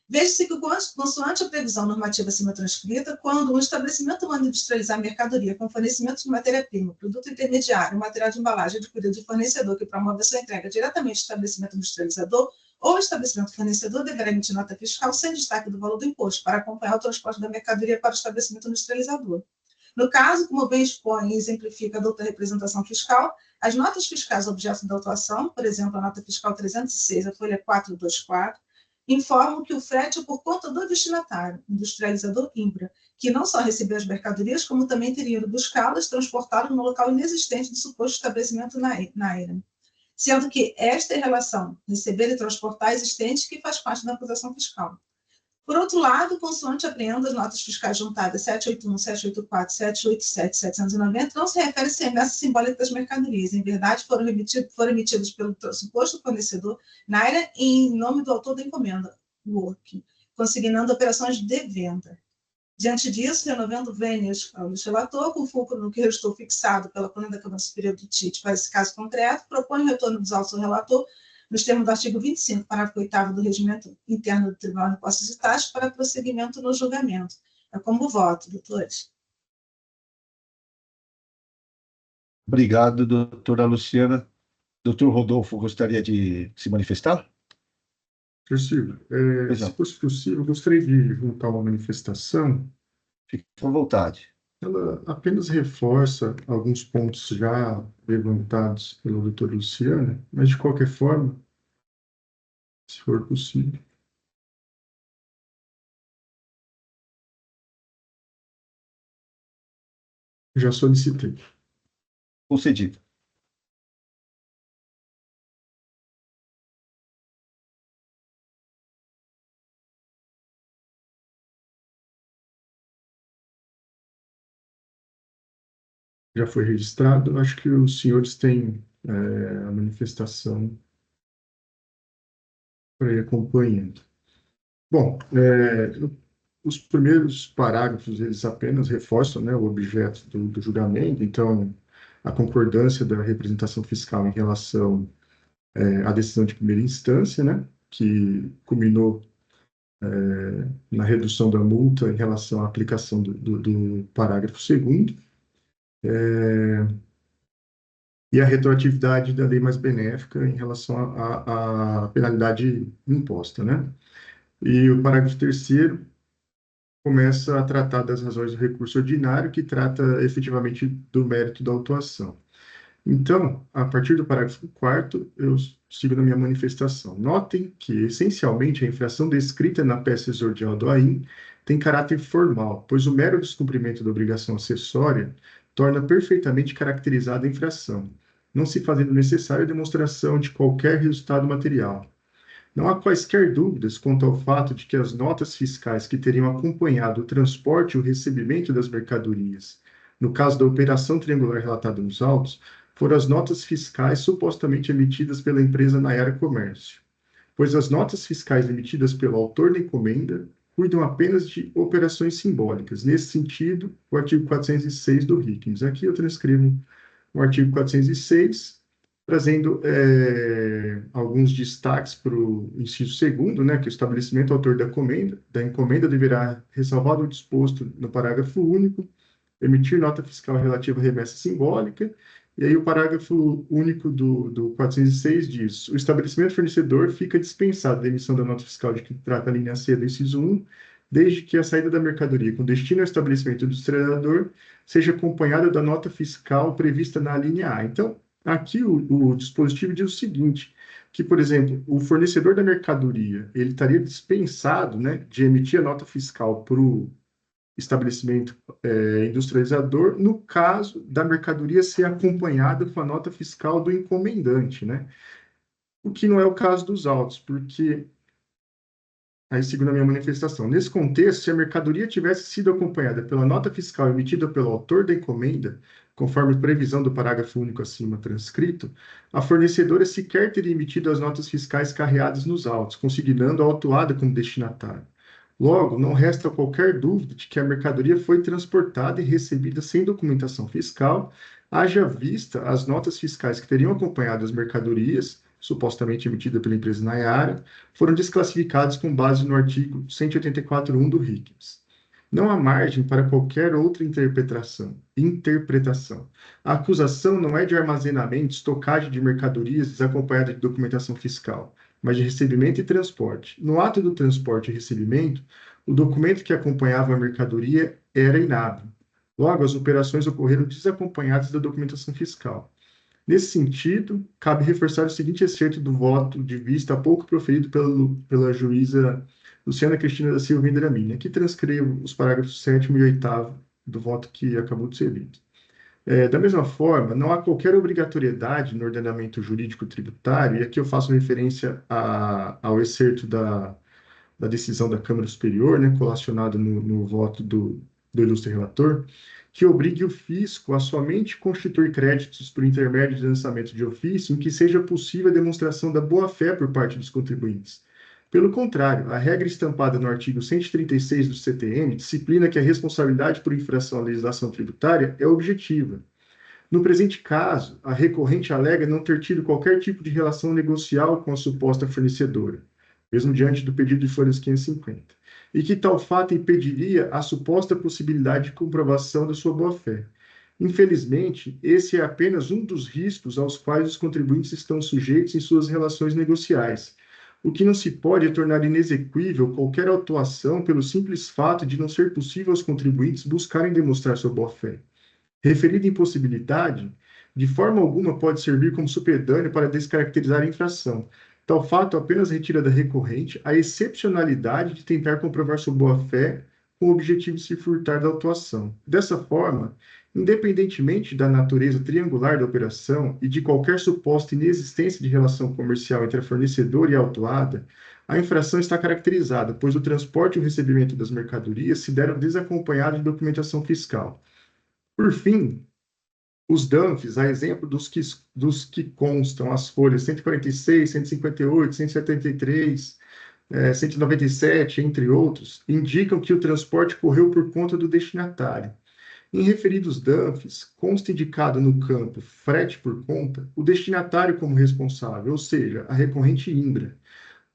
veja-se que, consoante a previsão normativa acima transcrita, quando um estabelecimento manda industrializar mercadoria com fornecimento de matéria-prima, produto intermediário, material de embalagem adquirido de fornecedor que promove a sua entrega diretamente ao estabelecimento industrializador, ou o estabelecimento fornecedor deverá emitir nota fiscal sem destaque do valor do imposto, para acompanhar o transporte da mercadoria para o estabelecimento industrializador. No caso, como bem expõe e exemplifica a douta representação fiscal, as notas fiscais objeto da autuação, por exemplo, a nota fiscal 306, a folha 424, informam que o frete é por conta do destinatário, industrializador IMPRA, que não só recebeu as mercadorias, como também teria ido buscá-las, transportá-las no local inexistente do suposto estabelecimento na AIRA, sendo que esta é a relação, receber e transportar, existente, que faz parte da acusação fiscal. Por outro lado, consoante apreendo as notas fiscais juntadas 781, 784, 787 e 790, não se refere à remessa simbólica das mercadorias. Em verdade, foram emitidas pelo suposto fornecedor Naira em nome do autor da encomenda, Work, consignando operações de venda. Diante disso, renovando vênias ao relator, com fulcro no que restou fixado pela Câmara Superior do TIT para esse caso concreto, propõe o retorno dos autos ao relator nos termos do artigo 25, parágrafo 8º do Regimento Interno do Tribunal de Impostos e Taxas, para prosseguimento no julgamento. É como voto, doutores. Obrigado, doutora Luciana. Doutor Rodolfo, gostaria de se manifestar? Silvio, Pois se não. fosse possível, eu gostaria de juntar uma manifestação. Fique à vontade. Ela apenas reforça alguns pontos já levantados pelo doutor Luciana, mas, de qualquer forma, se for possível. Já solicitei. Concedido. Já foi registrado. Acho que os senhores têm a manifestação para ir acompanhando. Bom, os primeiros parágrafos, eles apenas reforçam, né, o objeto do julgamento, então, a concordância da representação fiscal em relação à decisão de primeira instância, né, que culminou na redução da multa em relação à aplicação do parágrafo 2º, e a retroatividade da lei mais benéfica em relação à penalidade imposta, né? E o parágrafo 3º começa a tratar das razões do recurso ordinário, que trata efetivamente do mérito da autuação. Então, a partir do parágrafo 4º, eu sigo na minha manifestação. Notem que, essencialmente, a infração descrita na peça exordial do AIN tem caráter formal, pois o mero descumprimento da obrigação acessória torna perfeitamente caracterizada a infração, não se fazendo necessária a demonstração de qualquer resultado material. Não há quaisquer dúvidas quanto ao fato de que as notas fiscais que teriam acompanhado o transporte e o recebimento das mercadorias, no caso da operação triangular relatada nos autos, foram as notas fiscais supostamente emitidas pela empresa Nayara Comércio, pois as notas fiscais emitidas pelo autor da encomenda cuidam apenas de operações simbólicas. Nesse sentido, o artigo 406 do RICMS. Aqui eu transcrevo o artigo 406, trazendo alguns destaques para o inciso 2º, né, que o estabelecimento autor da encomenda deverá ressalvar o disposto no parágrafo único, emitir nota fiscal relativa à remessa simbólica. E aí o parágrafo único do 406 diz: o estabelecimento fornecedor fica dispensado da emissão da nota fiscal de que trata a linha C do inciso 1, desde que a saída da mercadoria com destino ao estabelecimento do distribuidor seja acompanhada da nota fiscal prevista na linha A. Então, aqui o dispositivo diz o seguinte, que, por exemplo, o fornecedor da mercadoria, ele estaria dispensado, né, de emitir a nota fiscal para o estabelecimento industrializador, no caso da mercadoria ser acompanhada com a nota fiscal do encomendante, né? O que não é o caso dos autos, porque, aí segundo a minha manifestação, nesse contexto, se a mercadoria tivesse sido acompanhada pela nota fiscal emitida pelo autor da encomenda, conforme previsão do parágrafo único acima transcrito, a fornecedora sequer teria emitido as notas fiscais carreadas nos autos, consignando a autuada como destinatário. Logo, não resta qualquer dúvida de que a mercadoria foi transportada e recebida sem documentação fiscal, haja vista as notas fiscais que teriam acompanhado as mercadorias, supostamente emitidas pela empresa Nayara, foram desclassificadas com base no artigo 184.1 do RICMS. Não há margem para qualquer outra interpretação. A acusação não é de armazenamento, estocagem de mercadorias desacompanhada de documentação fiscal, mas de recebimento e transporte. No ato do transporte e recebimento, o documento que acompanhava a mercadoria era inábil. Logo, as operações ocorreram desacompanhadas da documentação fiscal. Nesse sentido, cabe reforçar o seguinte excerto do voto de vista há pouco proferido pela juíza Luciana Cristina da Silva Indramini. Aqui transcrevo os parágrafos 7º e 8º do voto que acabou de ser lido. Da mesma forma, não há qualquer obrigatoriedade no ordenamento jurídico tributário, e aqui eu faço referência ao excerto da decisão da Câmara Superior, né, colacionado no voto do ilustre relator, que obrigue o fisco a somente constituir créditos por intermédio de lançamento de ofício em que seja possível a demonstração da boa-fé por parte dos contribuintes. Pelo contrário, a regra estampada no artigo 136 do CTN disciplina que a responsabilidade por infração à legislação tributária é objetiva. No presente caso, a recorrente alega não ter tido qualquer tipo de relação negocial com a suposta fornecedora, mesmo diante do pedido de folhas 550, e que tal fato impediria a suposta possibilidade de comprovação da sua boa-fé. Infelizmente, esse é apenas um dos riscos aos quais os contribuintes estão sujeitos em suas relações negociais, o que não se pode é tornar inexequível qualquer autuação pelo simples fato de não ser possível aos contribuintes buscarem demonstrar sua boa-fé. Referida impossibilidade, de forma alguma pode servir como supedâneo para descaracterizar a infração. Tal fato apenas retira da recorrente a excepcionalidade de tentar comprovar sua boa-fé com o objetivo de se furtar da autuação. Dessa forma, independentemente da natureza triangular da operação e de qualquer suposta inexistência de relação comercial entre a fornecedora e a autuada, a infração está caracterizada, pois o transporte e o recebimento das mercadorias se deram desacompanhados de documentação fiscal. Por fim, os DANFs, a exemplo dos que constam as folhas 146, 158, 173, 197, entre outros, indicam que o transporte correu por conta do destinatário. Em referidos DANFs, consta indicado no campo frete por conta o destinatário como responsável, ou seja, a recorrente Indra.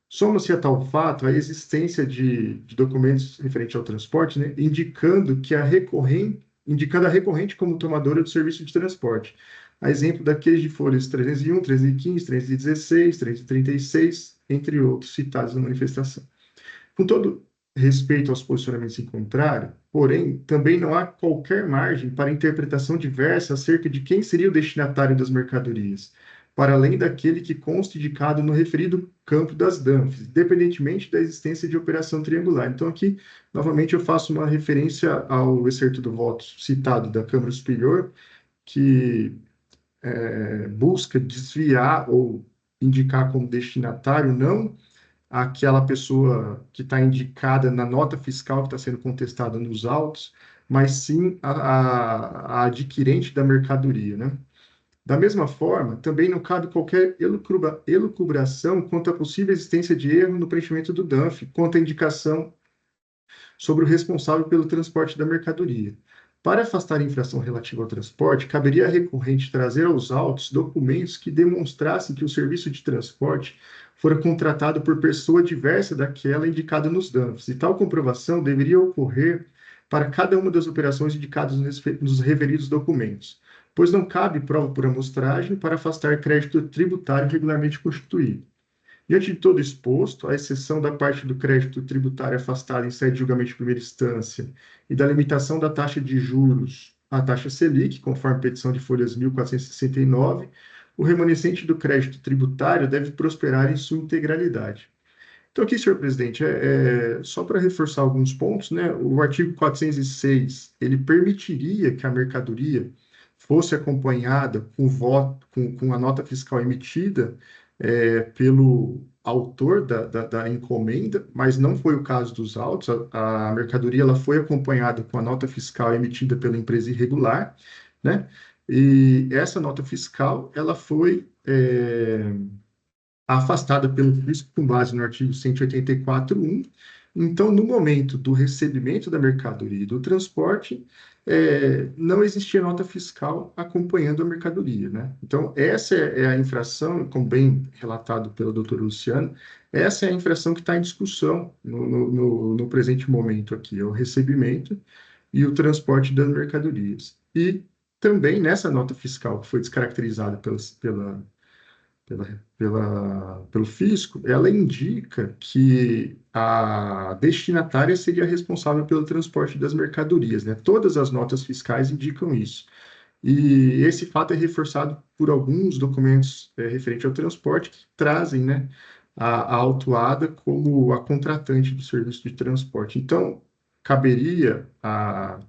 Soma-se a tal fato a existência de documentos referentes ao transporte, né, indicando a recorrente como tomadora do serviço de transporte. A exemplo daqueles de folhas 301, 315, 316, 336, entre outros citados na manifestação. Com todo respeito aos posicionamentos em contrário, Porém, também não há qualquer margem para interpretação diversa acerca de quem seria o destinatário das mercadorias, para além daquele que conste indicado no referido campo das DANFs, independentemente da existência de operação triangular. Então, aqui, novamente, eu faço uma referência ao excerto do voto citado da Câmara Superior, que busca desviar ou indicar como destinatário não aquela pessoa que está indicada na nota fiscal que está sendo contestada nos autos, mas sim a adquirente da mercadoria, né? Da mesma forma, também não cabe qualquer elucubração quanto à possível existência de erro no preenchimento do DANF, quanto à indicação sobre o responsável pelo transporte da mercadoria. Para afastar a infração relativa ao transporte, caberia à recorrente trazer aos autos documentos que demonstrassem que o serviço de transporte fora contratado por pessoa diversa daquela indicada nos DANFs, e tal comprovação deveria ocorrer para cada uma das operações indicadas nos referidos documentos, pois não cabe prova por amostragem para afastar crédito tributário regularmente constituído. Diante de todo exposto, à exceção da parte do crédito tributário afastado em sede de julgamento de primeira instância e da limitação da taxa de juros à taxa Selic, conforme petição de folhas 1469, o remanescente do crédito tributário deve prosperar em sua integralidade. Então, aqui, senhor presidente, só para reforçar alguns pontos, né, o artigo 406, ele permitiria que a mercadoria fosse acompanhada com a nota fiscal emitida pelo autor da encomenda, mas não foi o caso dos autos. A mercadoria ela foi acompanhada com a nota fiscal emitida pela empresa irregular, né? E essa nota fiscal ela foi afastada pelo fisco com base no artigo 184.1. Então, no momento do recebimento da mercadoria e do transporte, não existia nota fiscal acompanhando a mercadoria, né? Então, essa é a infração, como bem relatado pelo doutor Luciano, essa é a infração que está em discussão no presente momento aqui, é o recebimento e o transporte das mercadorias. E também nessa nota fiscal que foi descaracterizada pelo fisco, ela indica que a destinatária seria responsável pelo transporte das mercadorias, né? Todas as notas fiscais indicam isso. E esse fato é reforçado por alguns documentos referentes ao transporte que trazem, né, a autuada como a contratante do serviço de transporte. Então, caberia a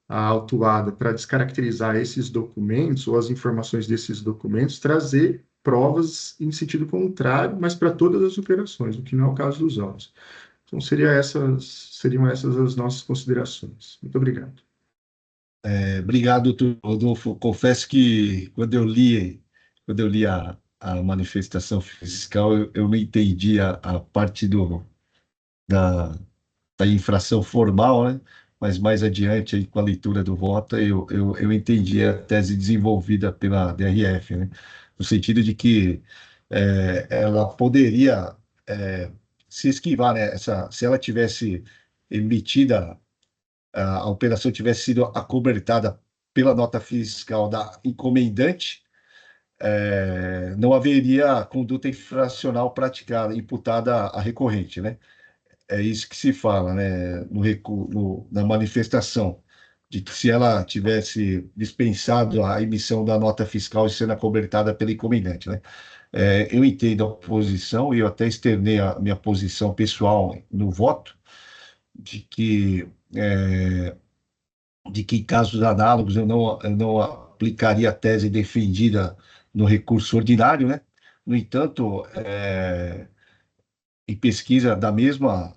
autuada para descaracterizar esses documentos ou as informações desses documentos, trazer provas em sentido contrário, mas para todas as operações, o que não é o caso dos autos. Então, seriam essas as nossas considerações. Muito obrigado. Obrigado, doutor Rodolfo. Confesso que quando eu li a manifestação fiscal, eu não entendi a parte da, da infração formal, né? Mas mais adiante, aí, com a leitura do voto, eu entendi a tese desenvolvida pela DRF, né? No sentido de que ela poderia se esquivar, né? Se ela tivesse emitida, a operação tivesse sido acobertada pela nota fiscal da encomendante, não haveria conduta infracional praticada, imputada à recorrente, né? É isso que se fala, né, na manifestação, de que se ela tivesse dispensado a emissão da nota fiscal e sendo acobertada pela encomendante, né? Eu entendo a posição e eu até externei a minha posição pessoal no voto, de que, em casos análogos eu não aplicaria a tese defendida no recurso ordinário, né? No entanto, em pesquisa da mesma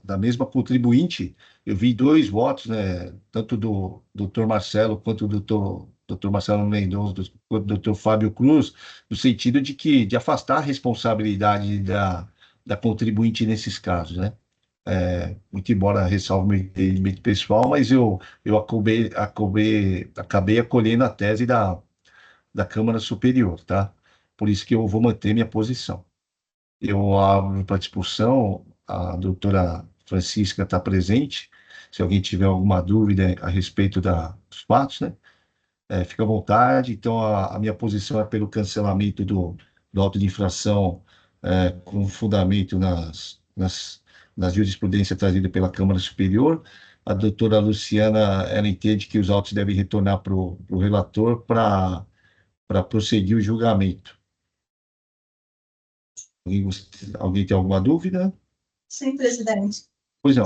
contribuinte, eu vi dois votos, né, tanto do Dr. Marcelo quanto do Dr. Marcelo Mendonça, quanto do Dr. Fábio Cruz, no sentido de afastar a responsabilidade da contribuinte nesses casos, né? Muito embora ressalve meu entendimento pessoal, mas eu acabei acolhendo a tese da Câmara Superior, tá? Por isso que eu vou manter minha posição. Eu abro para discussão, a doutora Francisca está presente, se alguém tiver alguma dúvida a respeito dos fatos, né? Fica à vontade. Então, a minha posição é pelo cancelamento do auto de infração, com fundamento nas jurisprudência trazida pela Câmara Superior, a doutora Luciana, ela entende que os autos devem retornar para o relator para prosseguir o julgamento. Alguém tem alguma dúvida? Sim, presidente. Pois não.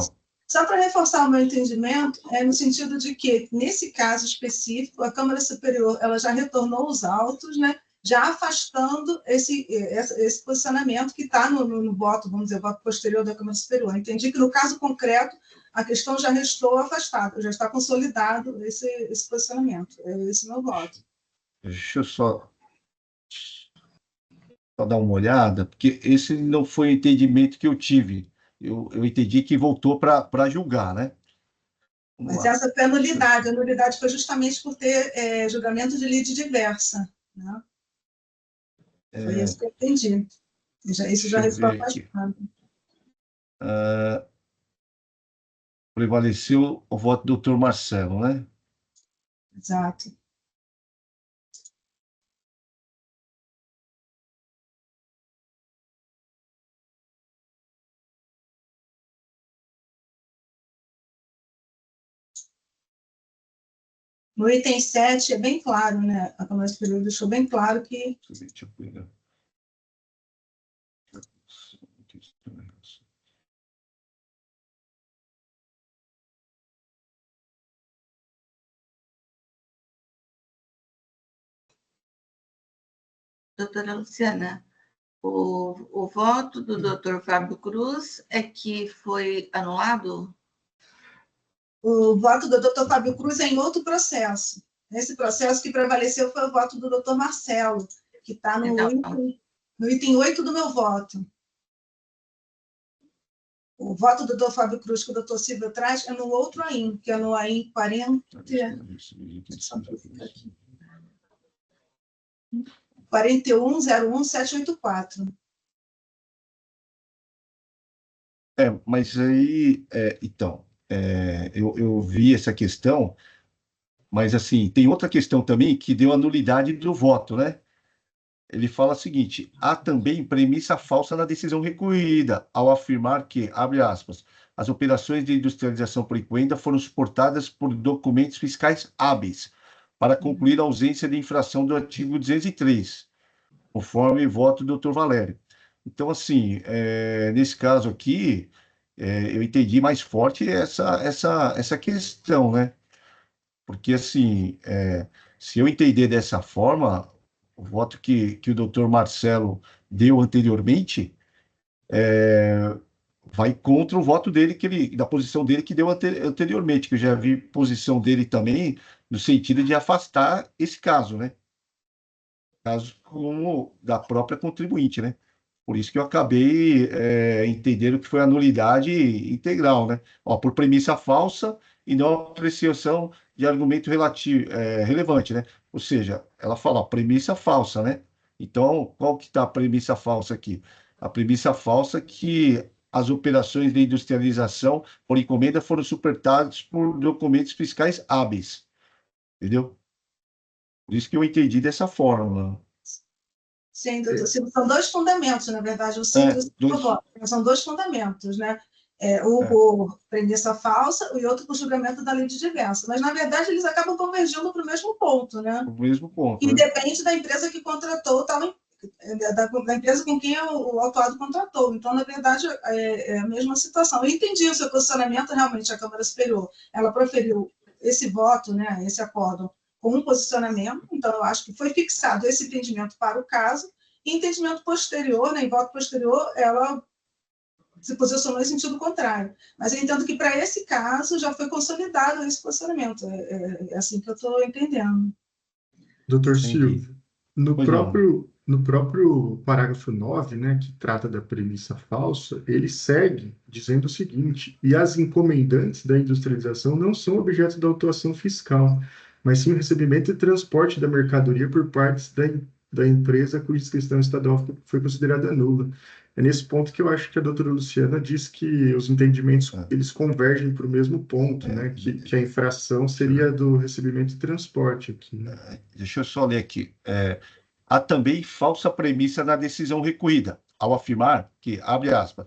Só para reforçar o meu entendimento, é no sentido de que, nesse caso específico, a Câmara Superior ela já retornou os autos, né, já afastando esse posicionamento que está no voto, vamos dizer, voto posterior da Câmara Superior. Entendi que, no caso concreto, a questão já restou afastada, já está consolidado esse posicionamento. É esse meu voto. Deixa eu só dar uma olhada, porque esse não foi o entendimento que eu tive. Eu entendi que voltou para julgar, né? Mas essa foi a nulidade. A nulidade foi justamente por ter julgamento de lide diversa. Né? Foi isso que eu entendi. Isso já restou afastado. Prevaleceu o voto do doutor Marcelo, né? Exato. No item 7 é bem claro, né? A Câmara Superior deixou bem claro que... Deixa eu pegar. Doutora Luciana, o voto do doutor Fábio Cruz é que foi anulado? O voto do doutor Fábio Cruz é em outro processo. Esse processo que prevaleceu foi o voto do doutor Marcelo, que está no item 8 do meu voto. O voto do doutor Fábio Cruz que o doutor Silvio traz é no outro AIM, que é no AIM 4101784. Mas aí, então, eu vi essa questão, mas assim, tem outra questão também que deu a nulidade do voto, né? Ele fala o seguinte: há também premissa falsa na decisão recorrida, ao afirmar que, abre aspas, as operações de industrialização por encomenda foram suportadas por documentos fiscais hábeis para concluir a ausência de infração do artigo 203, conforme voto do Dr. Valério. Então, assim, nesse caso aqui, eu entendi mais forte essa questão, né? Porque, assim, se eu entender dessa forma, o voto que o doutor Marcelo deu anteriormente vai contra o voto dele, da posição dele que deu anteriormente, que eu já vi posição dele também, no sentido de afastar esse caso, né? Caso como da própria contribuinte, né? Por isso que eu acabei entendendo que foi a nulidade integral, né? Ó, por premissa falsa e não apreciação de argumento relevante, né? Ou seja, ela fala, ó, premissa falsa, né? Então, qual que está a premissa falsa aqui? A premissa falsa é que as operações de industrialização por encomenda foram suportadas por documentos fiscais hábeis, entendeu? Por isso que eu entendi dessa forma. Sim, doutor Silvio, são dois fundamentos, na verdade, são dois fundamentos, né? O premissa falsa e outro com o julgamento da lei de diversa. Mas, na verdade, eles acabam convergindo para o mesmo ponto, né? O mesmo ponto. E depende da empresa que contratou, da empresa com quem o autuado contratou. Então, na verdade, é a mesma situação. Eu entendi o seu posicionamento, realmente, a Câmara Superior, ela proferiu esse voto, né, esse acórdão, com um posicionamento, então eu acho que foi fixado esse entendimento para o caso, e entendimento posterior, né, em voto posterior, ela se posicionou em sentido contrário. Mas eu entendo que para esse caso já foi consolidado esse posicionamento, é assim que eu estou entendendo. Doutor Silvio, no próprio parágrafo 9, né, que trata da premissa falsa, ele segue dizendo o seguinte: e as encomendantes da industrialização não são objeto da autuação fiscal, mas sim o recebimento e transporte da mercadoria por partes da empresa cuja inscrição estadual foi considerada nula. É nesse ponto que eu acho que a doutora Luciana diz que os entendimentos eles convergem para o mesmo ponto, né? Que a infração seria do recebimento e transporte aqui. Né? Deixa eu só ler aqui. Há também falsa premissa na decisão recorrida, ao afirmar que, abre aspas,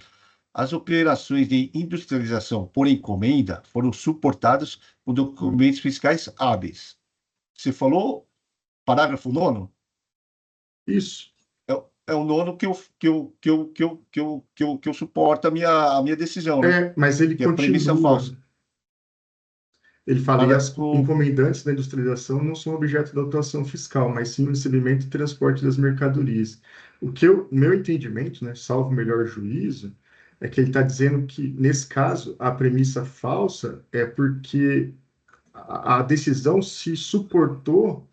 as operações de industrialização por encomenda foram suportadas por documentos fiscais hábeis. Você falou parágrafo 9º? Isso. É o 9º que eu suporto a minha decisão, né? Mas ele Que é a premissa falsa. Ele fala, e as Parágrafo- encomendantes da industrialização não são objeto da autuação fiscal, mas sim o recebimento e transporte das mercadorias. O meu entendimento, né, salvo melhor juízo, é que ele está dizendo que, nesse caso, a premissa falsa é porque a decisão se suportou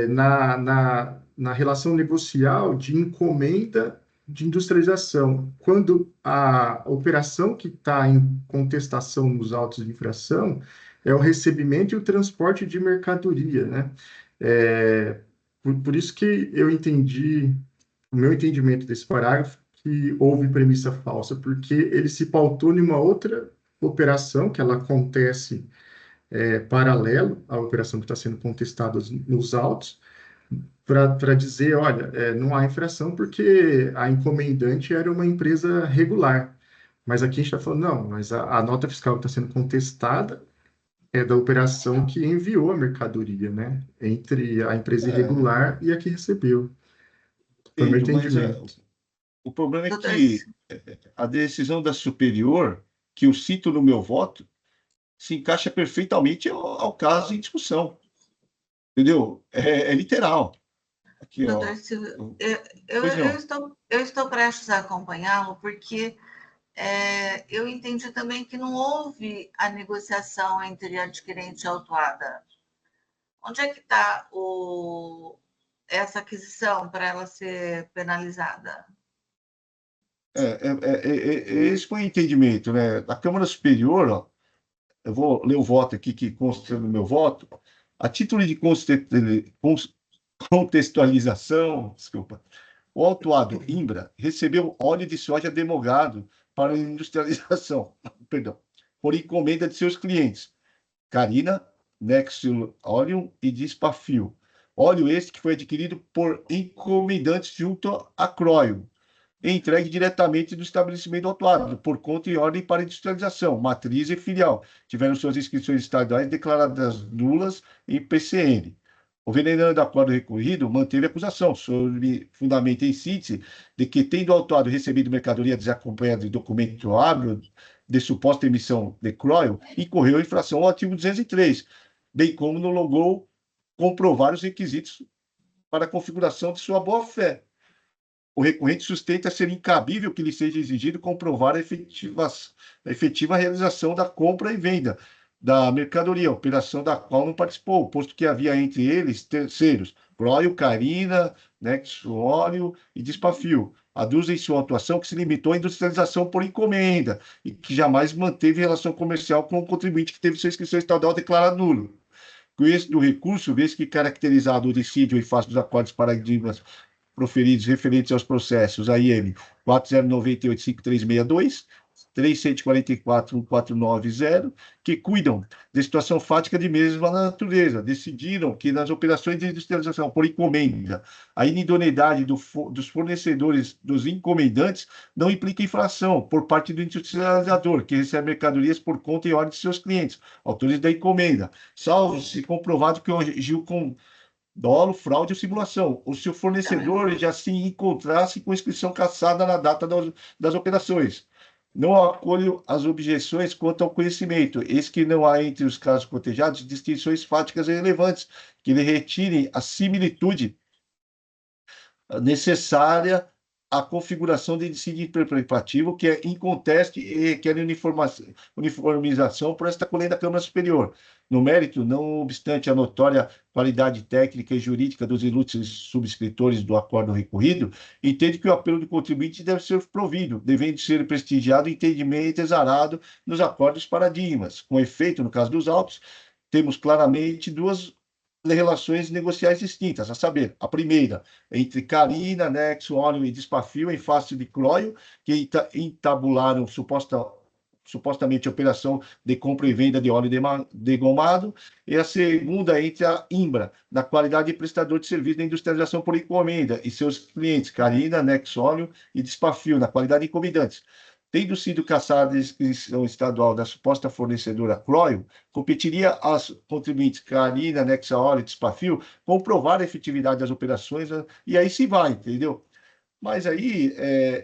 na relação negocial de encomenda de industrialização, quando a operação que está em contestação nos autos de infração é o recebimento e o transporte de mercadoria, né? Por isso que eu entendi, o meu entendimento desse parágrafo, que houve premissa falsa, porque ele se pautou em uma outra operação, que ela acontece paralelo à operação que está sendo contestada nos autos, para dizer, olha, não há infração porque a encomendante era uma empresa regular. Mas aqui a gente está falando, não, mas a nota fiscal que está sendo contestada é da operação que enviou a mercadoria, né? Entre a empresa irregular e a que recebeu. Foi o meu Entendo, mas entendimento. o problema é Doutor, que a decisão da superior, que eu cito no meu voto, se encaixa perfeitamente ao caso em discussão. Entendeu? É literal. Aqui, ó. doutor Silvio, Pois não. eu estou prestes a acompanhá-lo, porque eu entendi também que não houve a negociação entre adquirente e autuada. Onde é que está essa aquisição para ela ser penalizada? Esse foi o entendimento, né? A Câmara Superior, ó, eu vou ler o voto aqui que consta no meu voto. A título de contextualização, desculpa, o autuado Imbra recebeu óleo de soja demogado para industrialização, perdão, por encomenda de seus clientes, Carina, Nexus Oleum e Dispafil. Óleo este que foi adquirido por encomendantes junto à Croio e entregue diretamente do estabelecimento autuado, por conta e ordem para industrialização, matriz e filial. Tiveram suas inscrições estaduais declaradas nulas em PCN. O venerando do acordo recorrido manteve a acusação, sob fundamento em síntese, de que, tendo o autuado recebido mercadoria desacompanhada de documento hábil de suposta emissão de CROIL, incorreu em infração ao artigo 203, bem como não logrou comprovar os requisitos para a configuração de sua boa-fé. O recorrente sustenta ser incabível que lhe seja exigido comprovar a efetiva realização da compra e venda da mercadoria, operação da qual não participou, posto que havia entre eles terceiros, Croio, Carina, Nexo Óleo e Dispafil. Aduz em sua atuação que se limitou à industrialização por encomenda e que jamais manteve relação comercial com o contribuinte que teve sua inscrição estadual declarada nulo. Com esse do recurso, vez que caracterizado o dissídio em face dos acordos paradigmas proferidos referentes aos processos AIM 40985362, 3144-1490, que cuidam de situação fática de mesma natureza, decidiram que nas operações de industrialização por encomenda, a inidoneidade dos fornecedores, dos encomendantes, não implica infração por parte do industrializador, que recebe mercadorias por conta e ordem de seus clientes, autores da encomenda, salvo se comprovado que agiu com dolo, fraude ou simulação, ou se o fornecedor já se encontrasse com inscrição cassada na data das operações. Não acolho as objeções quanto ao conhecimento, eis que não há entre os casos cotejados distinções fáticas relevantes que lhe retirem a similitude necessária à configuração de dissídio interpretativo, que é inconteste e requer uniformização por esta colenda da Câmara Superior. No mérito, não obstante a notória qualidade técnica e jurídica dos ilustres subscritores do acordo recorrido, entende que o apelo do contribuinte deve ser provido, devendo ser prestigiado o entendimento exarado nos acordos paradigmas. Com efeito, no caso dos autos, temos claramente duas relações negociais distintas, a saber, a primeira, entre Carina, Nexo, Óleo e Dispafil, em face de Croio, que entabularam supostamente operação de compra e venda de óleo degomado, e a segunda entre a Imbra, na qualidade de prestador de serviço de industrialização por encomenda, e seus clientes, Carina, Nexo Óleo e Dispafil, na qualidade de encomendantes, tendo sido cassada a inscrição estadual da suposta fornecedora Croio, competiria às contribuintes Carina, Nexaol e Despafio comprovar a efetividade das operações, né? E aí se vai, entendeu? Mas aí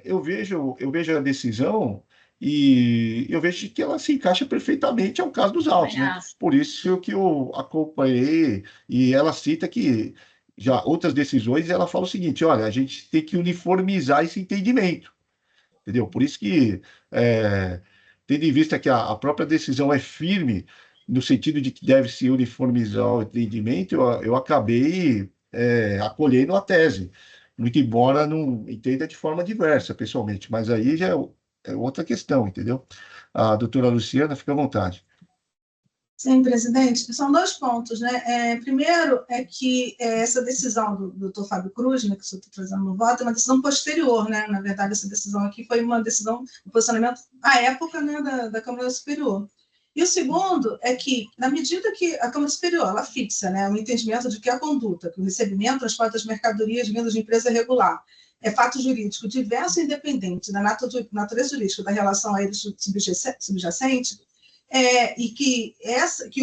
eu vejo a decisão e eu vejo que ela se encaixa perfeitamente ao caso dos autos, Também né? acho. Por isso que eu acompanhei e ela cita que já outras decisões ela fala o seguinte: olha, a gente tem que uniformizar esse entendimento, entendeu? Por isso que, é, tendo em vista que a própria decisão é firme no sentido de que deve se uniformizar o entendimento, eu acabei acolhendo a tese, muito embora não entenda de forma diversa, pessoalmente, mas aí já é outra questão, entendeu? A doutora Luciana, fica à vontade. Sim, presidente, são dois pontos, né? Primeiro é que essa decisão do doutor Fábio Cruz, né, que eu estou trazendo no voto, é uma decisão posterior, né? Na verdade, essa decisão aqui foi uma decisão, um posicionamento à época, né, da Câmara Superior. E o segundo é que, na medida que a Câmara Superior ela fixa, né, o entendimento de que a conduta, que o recebimento, transporte das mercadorias vindas de empresa irregular é fato jurídico diverso e independente da natureza jurídica da relação a ele subjacente, e que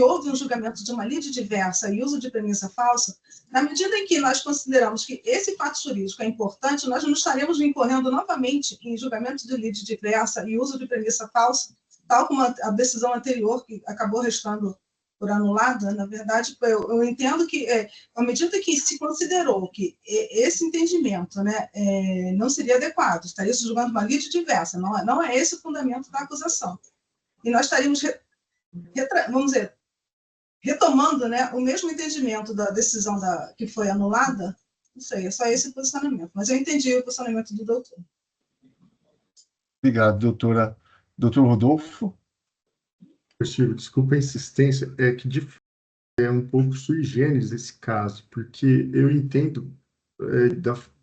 houve um julgamento de uma lide diversa e uso de premissa falsa, na medida em que nós consideramos que esse fato jurídico é importante, nós não estaremos incorrendo novamente em julgamento de lide diversa e uso de premissa falsa, tal como a decisão anterior, que acabou restando por anulada. Na verdade, eu entendo que, à medida que se considerou que esse entendimento, né, não seria adequado, estaria se julgando uma lide diversa, não é esse o fundamento da acusação. E nós estaríamos, vamos dizer, retomando, né, o mesmo entendimento da decisão que foi anulada. Não sei, é só esse posicionamento. Mas eu entendi o posicionamento do doutor. Obrigado, doutora. Doutor Rodolfo? Silvio, desculpa a insistência, é que de fato é um pouco sui generis esse caso, porque eu entendo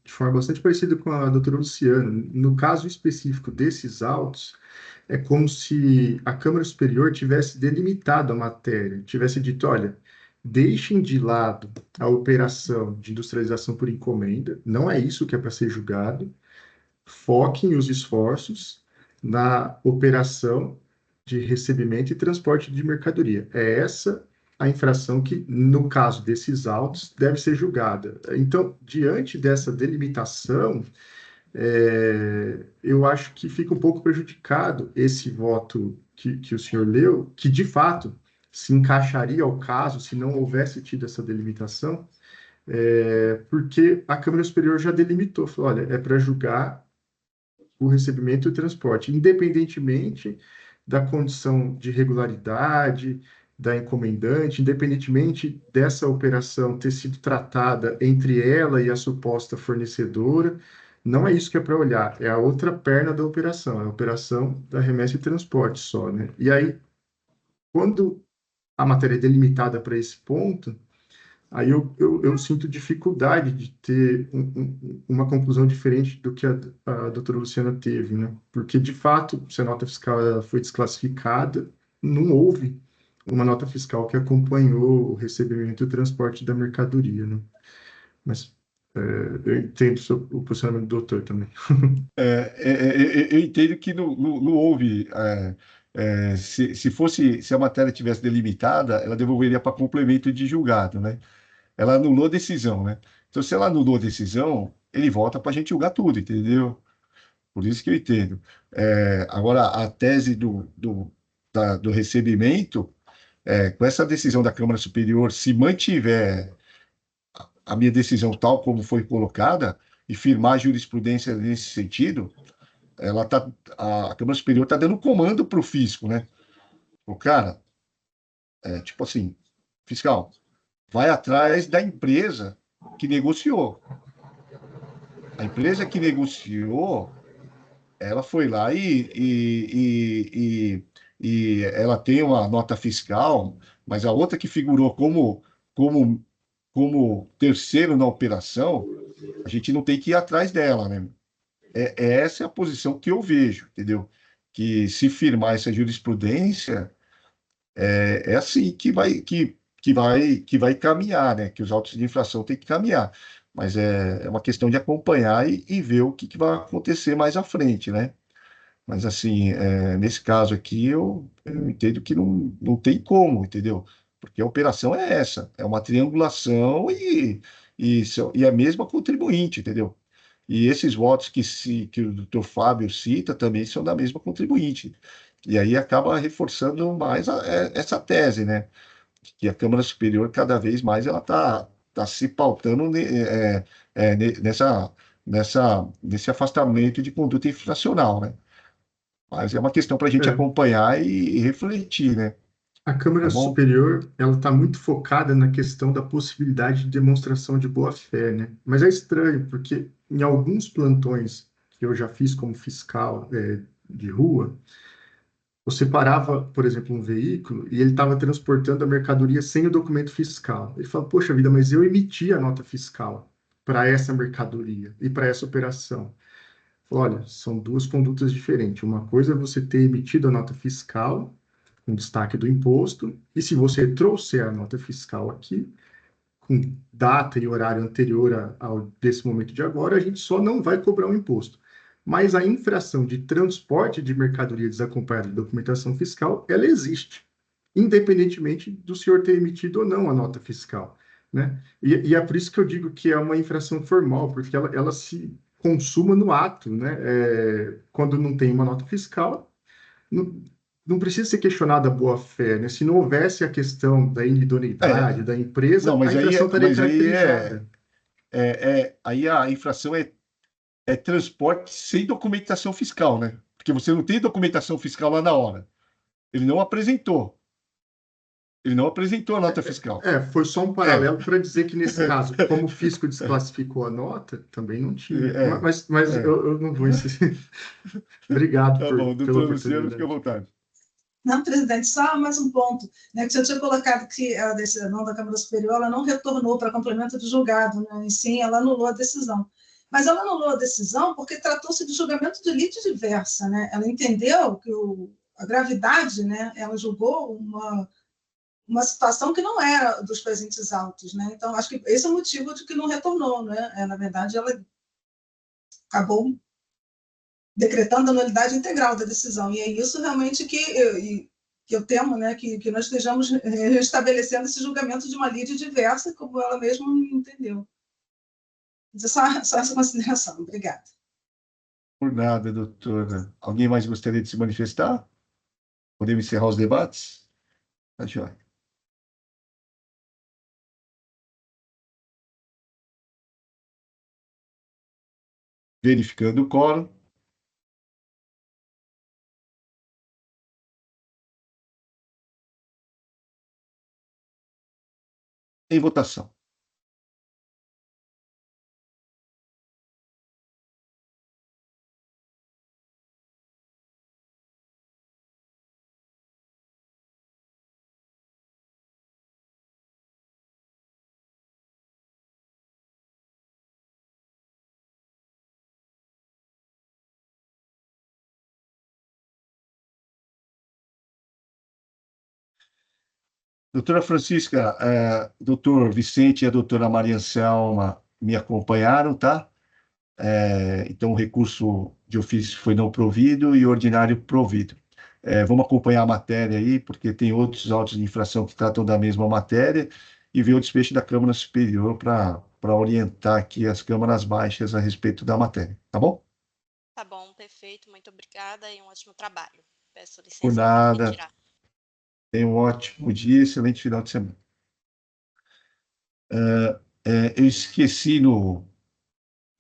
de forma bastante parecida com a doutora Luciana. No caso específico desses autos, é como se a Câmara Superior tivesse delimitado a matéria, tivesse dito, olha, deixem de lado a operação de industrialização por encomenda, não é isso que é para ser julgado, foquem os esforços na operação de recebimento e transporte de mercadoria. É essa a infração que, no caso desses autos, deve ser julgada. Então, diante dessa delimitação, eu acho que fica um pouco prejudicado esse voto que o senhor leu, que de fato se encaixaria ao caso se não houvesse tido essa delimitação, porque a Câmara Superior já delimitou, falou, olha, é para julgar o recebimento e o transporte, independentemente da condição de regularidade da encomendante, independentemente dessa operação ter sido tratada entre ela e a suposta fornecedora, não é isso que é para olhar, é a outra perna da operação, é a operação da remessa e transporte só, né? E aí, quando a matéria é delimitada para esse ponto, aí eu sinto dificuldade de ter uma conclusão diferente do que a doutora Luciana teve, né? Porque, de fato, se a nota fiscal ela foi desclassificada, não houve uma nota fiscal que acompanhou o recebimento e o transporte da mercadoria, né? Mas eu entendo o posicionamento do doutor também. Eu entendo que não houve. Se a matéria tivesse delimitada, ela devolveria para complemento de julgado, né? Ela anulou a decisão, né? Então, se ela anulou a decisão, ele volta para a gente julgar tudo, entendeu? Por isso que eu entendo. Agora, a tese do recebimento, com essa decisão da Câmara Superior, se mantiver a minha decisão tal como foi colocada e firmar a jurisprudência nesse sentido, a Câmara Superior está dando comando para o fisco, né? O cara, tipo assim, fiscal, vai atrás da empresa que negociou. A empresa que negociou, ela foi lá e ela tem uma nota fiscal, mas a outra que figurou como, como terceiro na operação, a gente não tem que ir atrás dela, né? Essa é a posição que eu vejo, entendeu? Que se firmar essa jurisprudência, é assim que vai caminhar, né? Que os autos de infração têm que caminhar. Mas é uma questão de acompanhar e ver o que vai acontecer mais à frente, né? Mas, assim, nesse caso aqui, eu entendo que não tem como, entendeu? Porque a operação é essa, é uma triangulação e a mesma contribuinte, entendeu? E esses votos que o doutor Fábio cita também são da mesma contribuinte. E aí acaba reforçando mais essa tese, né? Que a Câmara Superior, cada vez mais, ela tá se pautando nesse afastamento de conduta infracional, né? Mas é uma questão para a gente É, acompanhar e refletir, né? a Tá Câmara bom? Superior, ela está muito focada na questão da possibilidade de demonstração de boa-fé, né? Mas é estranho, porque em alguns plantões que eu já fiz como fiscal, de rua, você parava, por exemplo, um veículo e ele estava transportando a mercadoria sem o documento fiscal. Ele fala, poxa vida, mas eu emiti a nota fiscal para essa mercadoria e para essa operação. Olha, são duas condutas diferentes. Uma coisa é você ter emitido a nota fiscal, com destaque do imposto, e se você trouxer a nota fiscal aqui, com data e horário anterior ao desse momento de agora, a gente só não vai cobrar o imposto. Mas a infração de transporte de mercadoria desacompanhada de documentação fiscal, ela existe, independentemente do senhor ter emitido ou não a nota fiscal, né? E é por isso que eu digo que é uma infração formal, porque ela se consuma no ato, né? Quando não tem uma nota fiscal, não, não precisa ser questionada a boa-fé, né? Se não houvesse a questão da É, inidoneidade da não, empresa, a infração estaria caracterizada. aí a infração é transporte sem documentação fiscal, né? Porque você não tem documentação fiscal lá na hora. Ele não apresentou. Ele não apresentou a nota fiscal. Foi só um É, paralelo para dizer que, nesse caso, como o fisco desclassificou a nota, também não tinha. é, Mas é. eu não vou insistir. Obrigado Tá bom, pela doutor Luciano, fica à oportunidade. vontade. Não, presidente, só mais um ponto, né, que o senhor tinha colocado que a decisão da Câmara Superior ela não retornou para complemento de julgado, né, e sim, ela anulou a decisão. Mas ela anulou a decisão porque tratou-se de julgamento de lite diversa, né? Ela entendeu que a gravidade, né, ela julgou uma situação que não era dos presentes autos, né? Então, acho que esse é o motivo de que não retornou, né? Na verdade, ela acabou decretando a nulidade integral da decisão. E é isso realmente que eu temo, né, que nós estejamos estabelecendo esse julgamento de uma lide diversa, como ela mesma entendeu. Só essa consideração. Obrigada. Por nada, doutora. Alguém mais gostaria de se manifestar? Podemos encerrar os debates? Tá joia. Verificando o quórum. Em votação. Doutora Francisca, doutor Vicente e a doutora Maria Anselma me acompanharam, tá? Então, o recurso de ofício foi não provido e o ordinário provido. Vamos acompanhar a matéria aí, porque tem outros autos de infração que tratam da mesma matéria, e ver o desfecho da Câmara Superior para orientar aqui as câmaras baixas a respeito da matéria, tá bom? Tá bom, perfeito. Muito obrigada e um ótimo trabalho. Peço Por licença para me nada. retirar. Tenha um ótimo dia, excelente final de semana. Eu esqueci no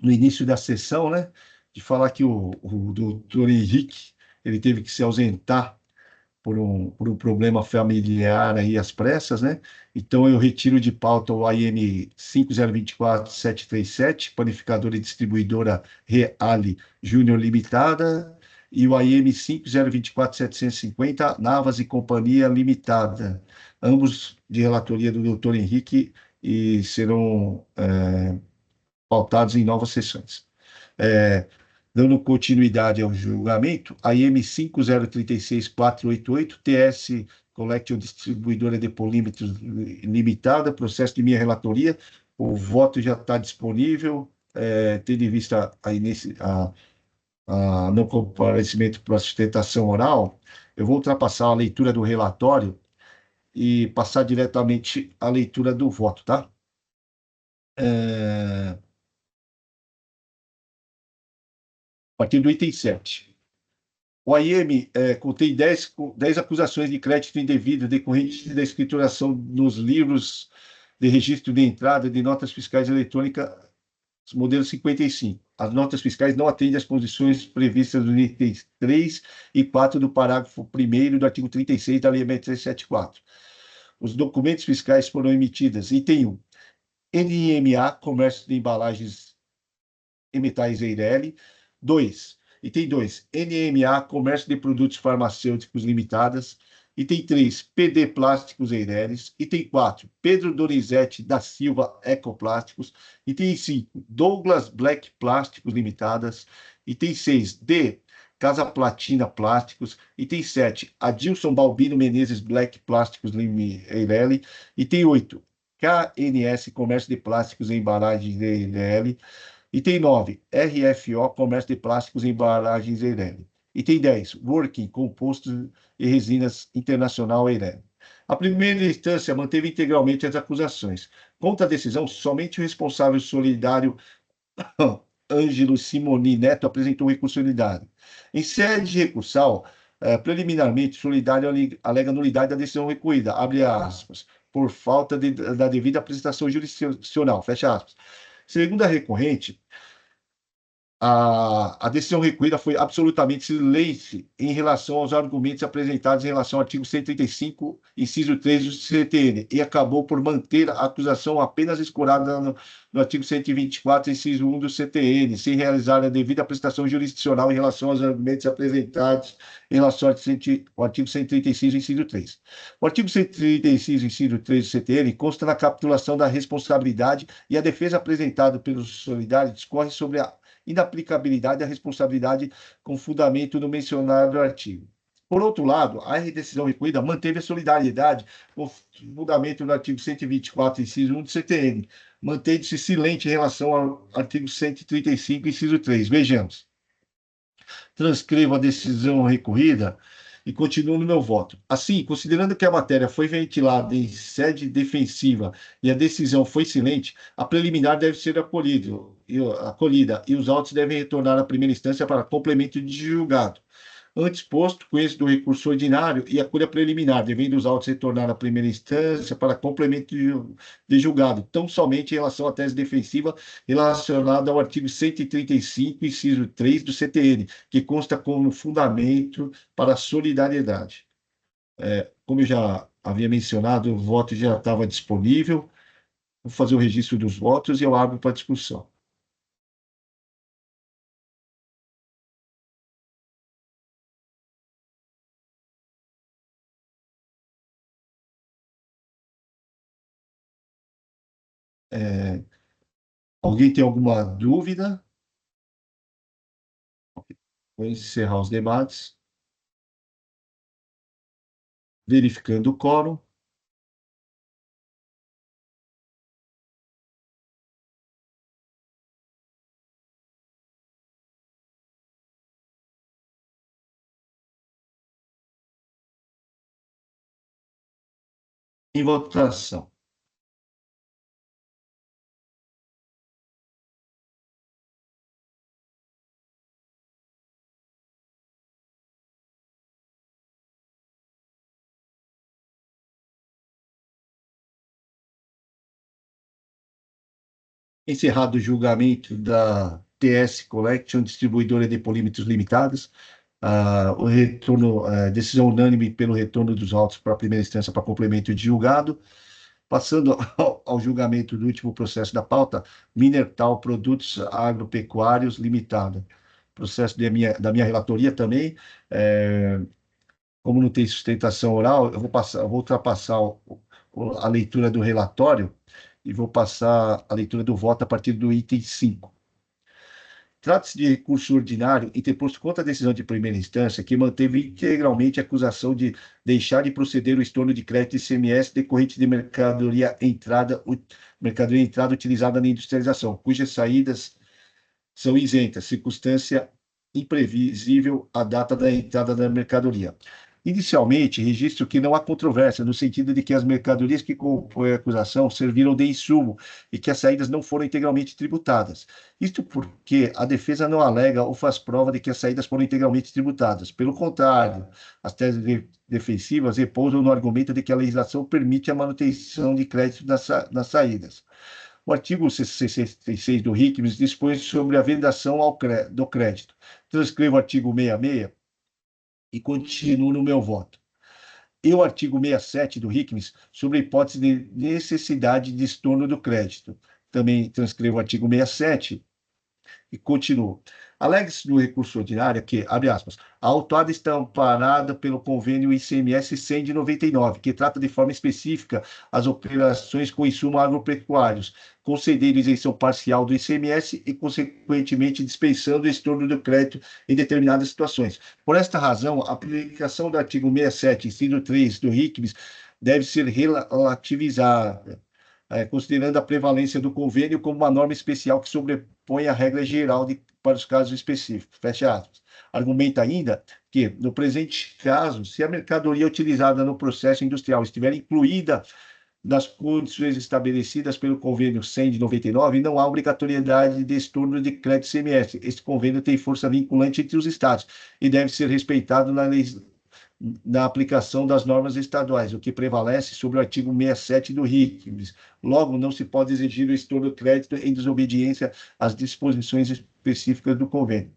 início da sessão, né, de falar que o doutor Henrique, ele teve que se ausentar por um problema familiar aí às pressas, né? Então eu retiro de pauta o AIM 5024737, panificadora e distribuidora Reale Júnior Limitada, e o AIM 5024750, Navas e Companhia Limitada, ambos de relatoria do doutor Henrique e serão pautados em novas sessões. Dando continuidade ao julgamento, a IM 5036488, TS Collection Distribuidora de Polímetros Limitada, processo de minha relatoria, o voto já está disponível, tendo em vista aí não comparecimento para sustentação oral, eu vou ultrapassar a leitura do relatório e passar diretamente à leitura do voto, tá? A partir do item 7. O AIM contém 10 acusações de crédito indevido decorrentes da escrituração nos livros de registro de entrada de notas fiscais eletrônicas, modelo 55. As notas fiscais não atendem às condições previstas nos itens 3 e 4 do parágrafo 1º do artigo 36 da Lei 6374. Os documentos fiscais foram emitidos. Item 1. NMA, Comércio de Embalagens e Metais Eireli. 2. Item 2. NMA, Comércio de Produtos Farmacêuticos Limitadas. Item 3. PD Plásticos Eireles. Item 4. Pedro Donizete da Silva Ecoplásticos. Item 5. Douglas Black Plásticos Limitadas. Item 6. D. Casa Platina Plásticos. Item 7. Adilson Balbino Menezes Black Plásticos Eireli. Item 8. KNS Comércio de Plásticos e Embalagens Eireli. Item 9. RFO Comércio de Plásticos e Embalagens Eireli. Item 10. Working Compostos e Resinas Internacional Eireli. A primeira instância manteve integralmente as acusações. Contra a decisão, somente o responsável solidário Ângelo Simoni Neto apresentou recurso unitário. Em sede recursal, preliminarmente, solidário alega nulidade da decisão recorrida, abre aspas, por falta da devida apresentação jurisdicional, fecha aspas. Segundo a recorrente, a decisão recorrida foi absolutamente silente em relação aos argumentos apresentados em relação ao artigo 135, inciso 3 do CTN, e acabou por manter a acusação apenas escorada no artigo 124, inciso 1 do CTN, sem realizar a devida prestação jurisdicional em relação aos argumentos apresentados em relação ao artigo 136, inciso 3. O artigo 136, inciso 3 do CTN consta na capitulação da responsabilidade e a defesa apresentada pelos solidários discorre sobre a inaplicabilidade da responsabilidade com fundamento no mencionado artigo. Por outro lado, a decisão recorrida manteve a solidariedade com fundamento no artigo 124, inciso 1 do CTN, mantendo-se silente em relação ao artigo 135, inciso 3. Vejamos. Transcrevo a decisão recorrida e continuo no meu voto. Assim, considerando que a matéria foi ventilada em sede defensiva e a decisão foi silente, a preliminar deve ser acolhida e os autos devem retornar à primeira instância para complemento de julgado. Antes posto, conheço do recurso ordinário e acolha preliminar, devendo os autos retornar à primeira instância para complemento de julgado, tão somente em relação à tese defensiva relacionada ao artigo 135, inciso 3 do CTN, que consta como fundamento para a solidariedade. Como eu já havia mencionado, o voto já estava disponível. Vou fazer o registro dos votos e eu abro para discussão. Alguém tem alguma dúvida? Vou encerrar os debates. Verificando o quórum. Em votação. Encerrado o julgamento da TS Collection, distribuidora de polímetros limitados, o retorno, decisão unânime pelo retorno dos autos para a primeira instância para complemento de julgado. Passando ao julgamento do último processo da pauta, Minertal Produtos Agropecuários Limitada. Processo da minha relatoria também. Como não tem sustentação oral, eu vou ultrapassar a leitura do relatório e vou passar a leitura do voto a partir do item 5. Trata-se de recurso ordinário interposto contra a decisão de primeira instância que manteve integralmente a acusação de deixar de proceder o estorno de crédito ICMS decorrente de mercadoria entrada utilizada na industrialização, cujas saídas são isentas, circunstância imprevisível a data da entrada da mercadoria. Inicialmente, registro que não há controvérsia, no sentido de que as mercadorias que compõem a acusação serviram de insumo e que as saídas não foram integralmente tributadas. Isto porque a defesa não alega ou faz prova de que as saídas foram integralmente tributadas. Pelo contrário, as teses defensivas repousam no argumento de que a legislação permite a manutenção de crédito nas saídas. O artigo 66 do RICMES dispõe sobre a vedação do crédito. Transcrevo o artigo 66 e continuo no meu voto. E o artigo 67 do RICMES sobre a hipótese de necessidade de estorno do crédito. Também transcrevo o artigo 67 e continuo. Alega-se no recurso ordinário que, abre aspas, a autuada está amparada pelo convênio ICMS 100 de 99, que trata de forma específica as operações com insumos agropecuários, concedendo isenção parcial do ICMS e, consequentemente, dispensando o estorno do crédito em determinadas situações. Por esta razão, a aplicação do artigo 67, inciso 3 do RICMES, deve ser relativizada, considerando a prevalência do convênio como uma norma especial que sobrepõe a regra geral para os casos específicos. Fecha aspas. Argumenta ainda que, no presente caso, se a mercadoria utilizada no processo industrial estiver incluída nas condições estabelecidas pelo convênio 100 de 99, não há obrigatoriedade de estorno de crédito ICMS. Este convênio tem força vinculante entre os estados e deve ser respeitado na aplicação das normas estaduais, o que prevalece sobre o artigo 67 do RICMES. Logo, não se pode exigir o estorno do crédito em desobediência às disposições específicas do convênio.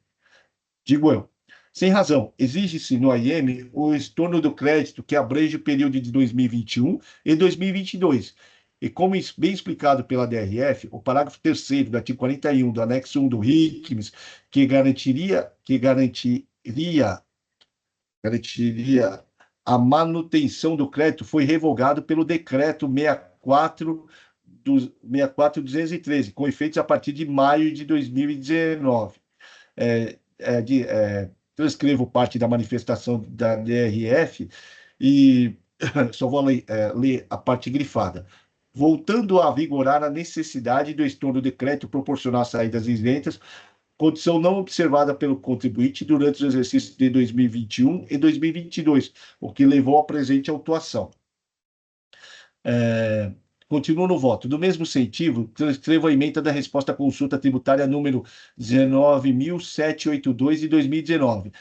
Digo eu, sem razão, exige-se no AIM o estorno do crédito que abrange o período de 2021 e 2022. E como bem explicado pela DRF, o parágrafo 3º do artigo 41 do anexo 1 do RICMES, que garantiria a manutenção do crédito, foi revogado pelo decreto 64.213, com efeitos a partir de maio de 2019. Transcrevo parte da manifestação da DRF e só vou ler a parte grifada. Voltando a vigorar a necessidade do estorno de crédito proporcionar saídas isentas, condição não observada pelo contribuinte durante os exercícios de 2021 e 2022, o que levou à presente autuação. Continuo no voto. Do mesmo sentido, transcrevo a ementa da resposta à consulta tributária número 19.782 de 2019.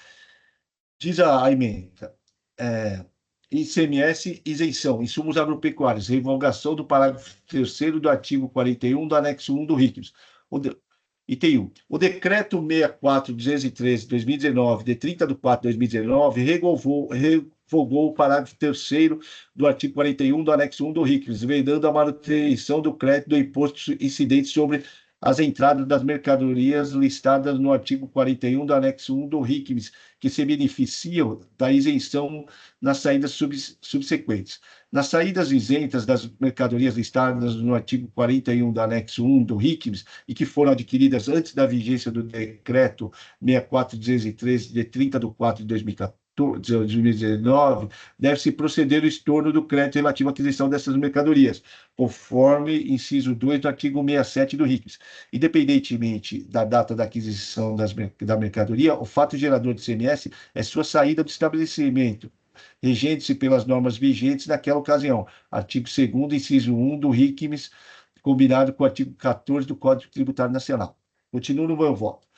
Diz a ementa, ICMS, isenção, insumos agropecuários, revogação do parágrafo 3º do artigo 41 do anexo 1 do RICMES. Item 1. O decreto 64.213 de 2019, de 30 de 4 de 2019, revogou o parágrafo 3º do artigo 41 do anexo 1 do RICMES, vedando a manutenção do crédito do imposto incidente sobre as entradas das mercadorias listadas no artigo 41 do anexo 1 do RICMES, que se beneficiam da isenção nas saídas subsequentes. Nas saídas isentas das mercadorias listadas no artigo 41 do anexo 1 do RICMES e que foram adquiridas antes da vigência do decreto 64.213 de 30 de 4 de 2019, deve-se proceder ao estorno do crédito relativo à aquisição dessas mercadorias, conforme inciso 2 do artigo 67 do RICMES. Independentemente da data da aquisição da mercadoria, o fato gerador de ICMS é sua saída do estabelecimento, regendo-se pelas normas vigentes naquela ocasião. Artigo 2º, inciso 1 do RICMES, combinado com o artigo 14 do Código Tributário Nacional. Continuo no meu voto.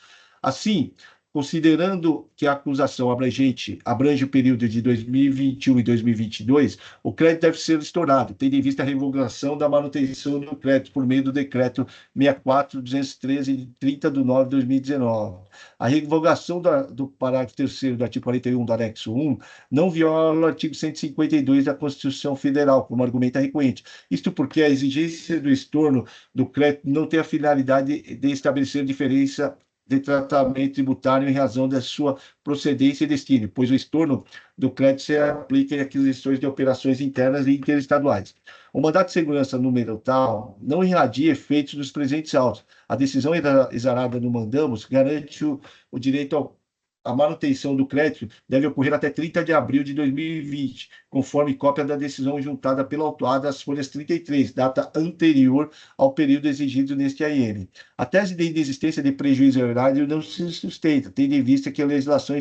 Assim, considerando que a acusação abrange o período de 2021 e 2022, o crédito deve ser estornado, tendo em vista a revogação da manutenção do crédito por meio do decreto 64.213, de 30 de 9 de 2019. A revogação do parágrafo 3º do artigo 41 do anexo 1 não viola o artigo 152 da Constituição Federal, como argumenta recorrente. Isto porque a exigência do estorno do crédito não tem a finalidade de estabelecer diferença de tratamento tributário em razão da sua procedência e destino, pois o estorno do crédito se aplica em aquisições de operações internas e interestaduais. O mandato de segurança número tal não irradia efeitos dos presentes autos. A decisão exarada no mandamos garante o direito ao a manutenção do crédito deve ocorrer até 30 de abril de 2020, conforme cópia da decisão juntada pela autuada às folhas 33, data anterior ao período exigido neste AIM. A tese de inexistência de prejuízo erário não se sustenta, tendo em vista que a legislação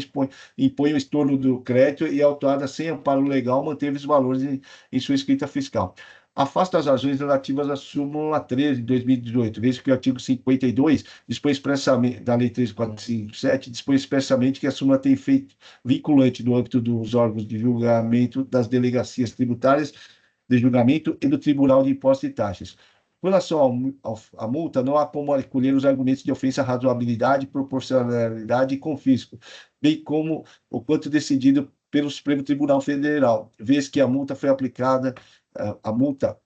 impõe o estorno do crédito e a autuada, sem amparo legal, manteve os valores em sua escrita fiscal. Afasta as razões relativas à súmula 13 de 2018, visto que o artigo 52 dispõe expressamente, da Lei 13457, dispõe expressamente que a súmula tem efeito vinculante no âmbito dos órgãos de julgamento das delegacias tributárias de julgamento e do Tribunal de Impostos e Taxas. Com relação à multa, não há como acolher os argumentos de ofensa à razoabilidade, proporcionalidade e confisco, bem como o quanto decidido pelo Supremo Tribunal Federal, vez que a multa foi aplicada, a multa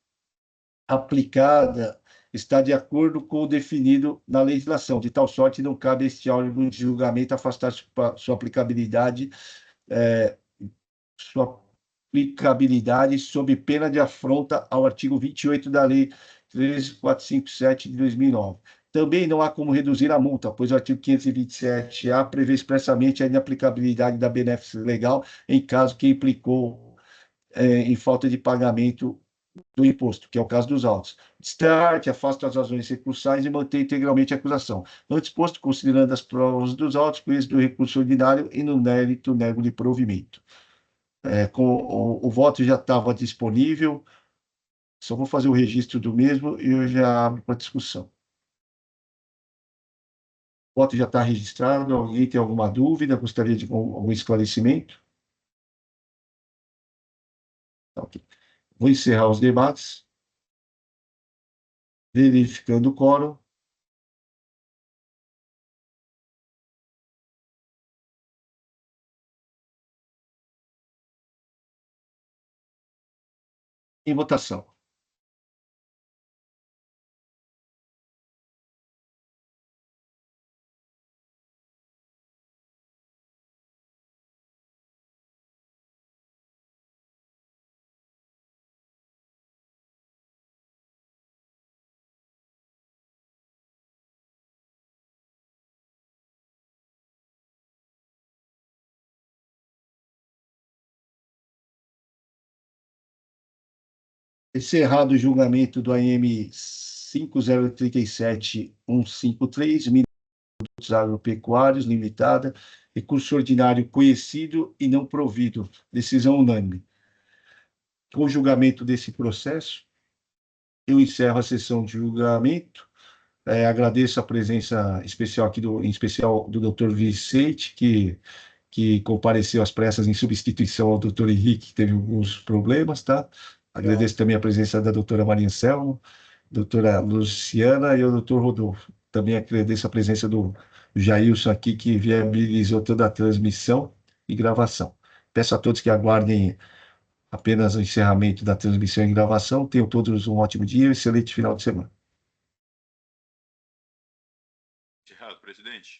aplicada está de acordo com o definido na legislação, de tal sorte não cabe a este órgão de julgamento afastar sua aplicabilidade, sob pena de afronta ao artigo 28 da Lei 13457 de 2009. Também não há como reduzir a multa, pois o artigo 527-A prevê expressamente a inaplicabilidade da benéfice legal em caso que implicou em falta de pagamento do imposto, que é o caso dos autos. Destarte, afasta as razões recursais e mantém integralmente a acusação. Não disposto, considerando as provas dos autos, conheço do recurso ordinário e no mérito nego de provimento. O voto já estava disponível, só vou fazer o registro do mesmo e eu já abro para discussão. O voto já está registrado. Alguém tem alguma dúvida? Gostaria de algum esclarecimento? Ok. Vou encerrar os debates. Verificando o quórum. Em votação. Encerrado o julgamento do AM 5037153, Minutos Agropecuários Limitada, recurso ordinário conhecido e não provido, decisão unânime. Com o julgamento desse processo, eu encerro a sessão de julgamento. Agradeço a presença especial aqui, em especial do Dr. Vicente, que compareceu às pressas em substituição ao Dr. Henrique, que teve alguns problemas, tá? Agradeço também a presença da doutora Maria Anselmo, doutora Luciana e o doutor Rodolfo. Também agradeço a presença do Jailson aqui, que viabilizou toda a transmissão e gravação. Peço a todos que aguardem apenas o encerramento da transmissão e gravação. Tenham todos um ótimo dia e um excelente final de semana. Encerrado, presidente.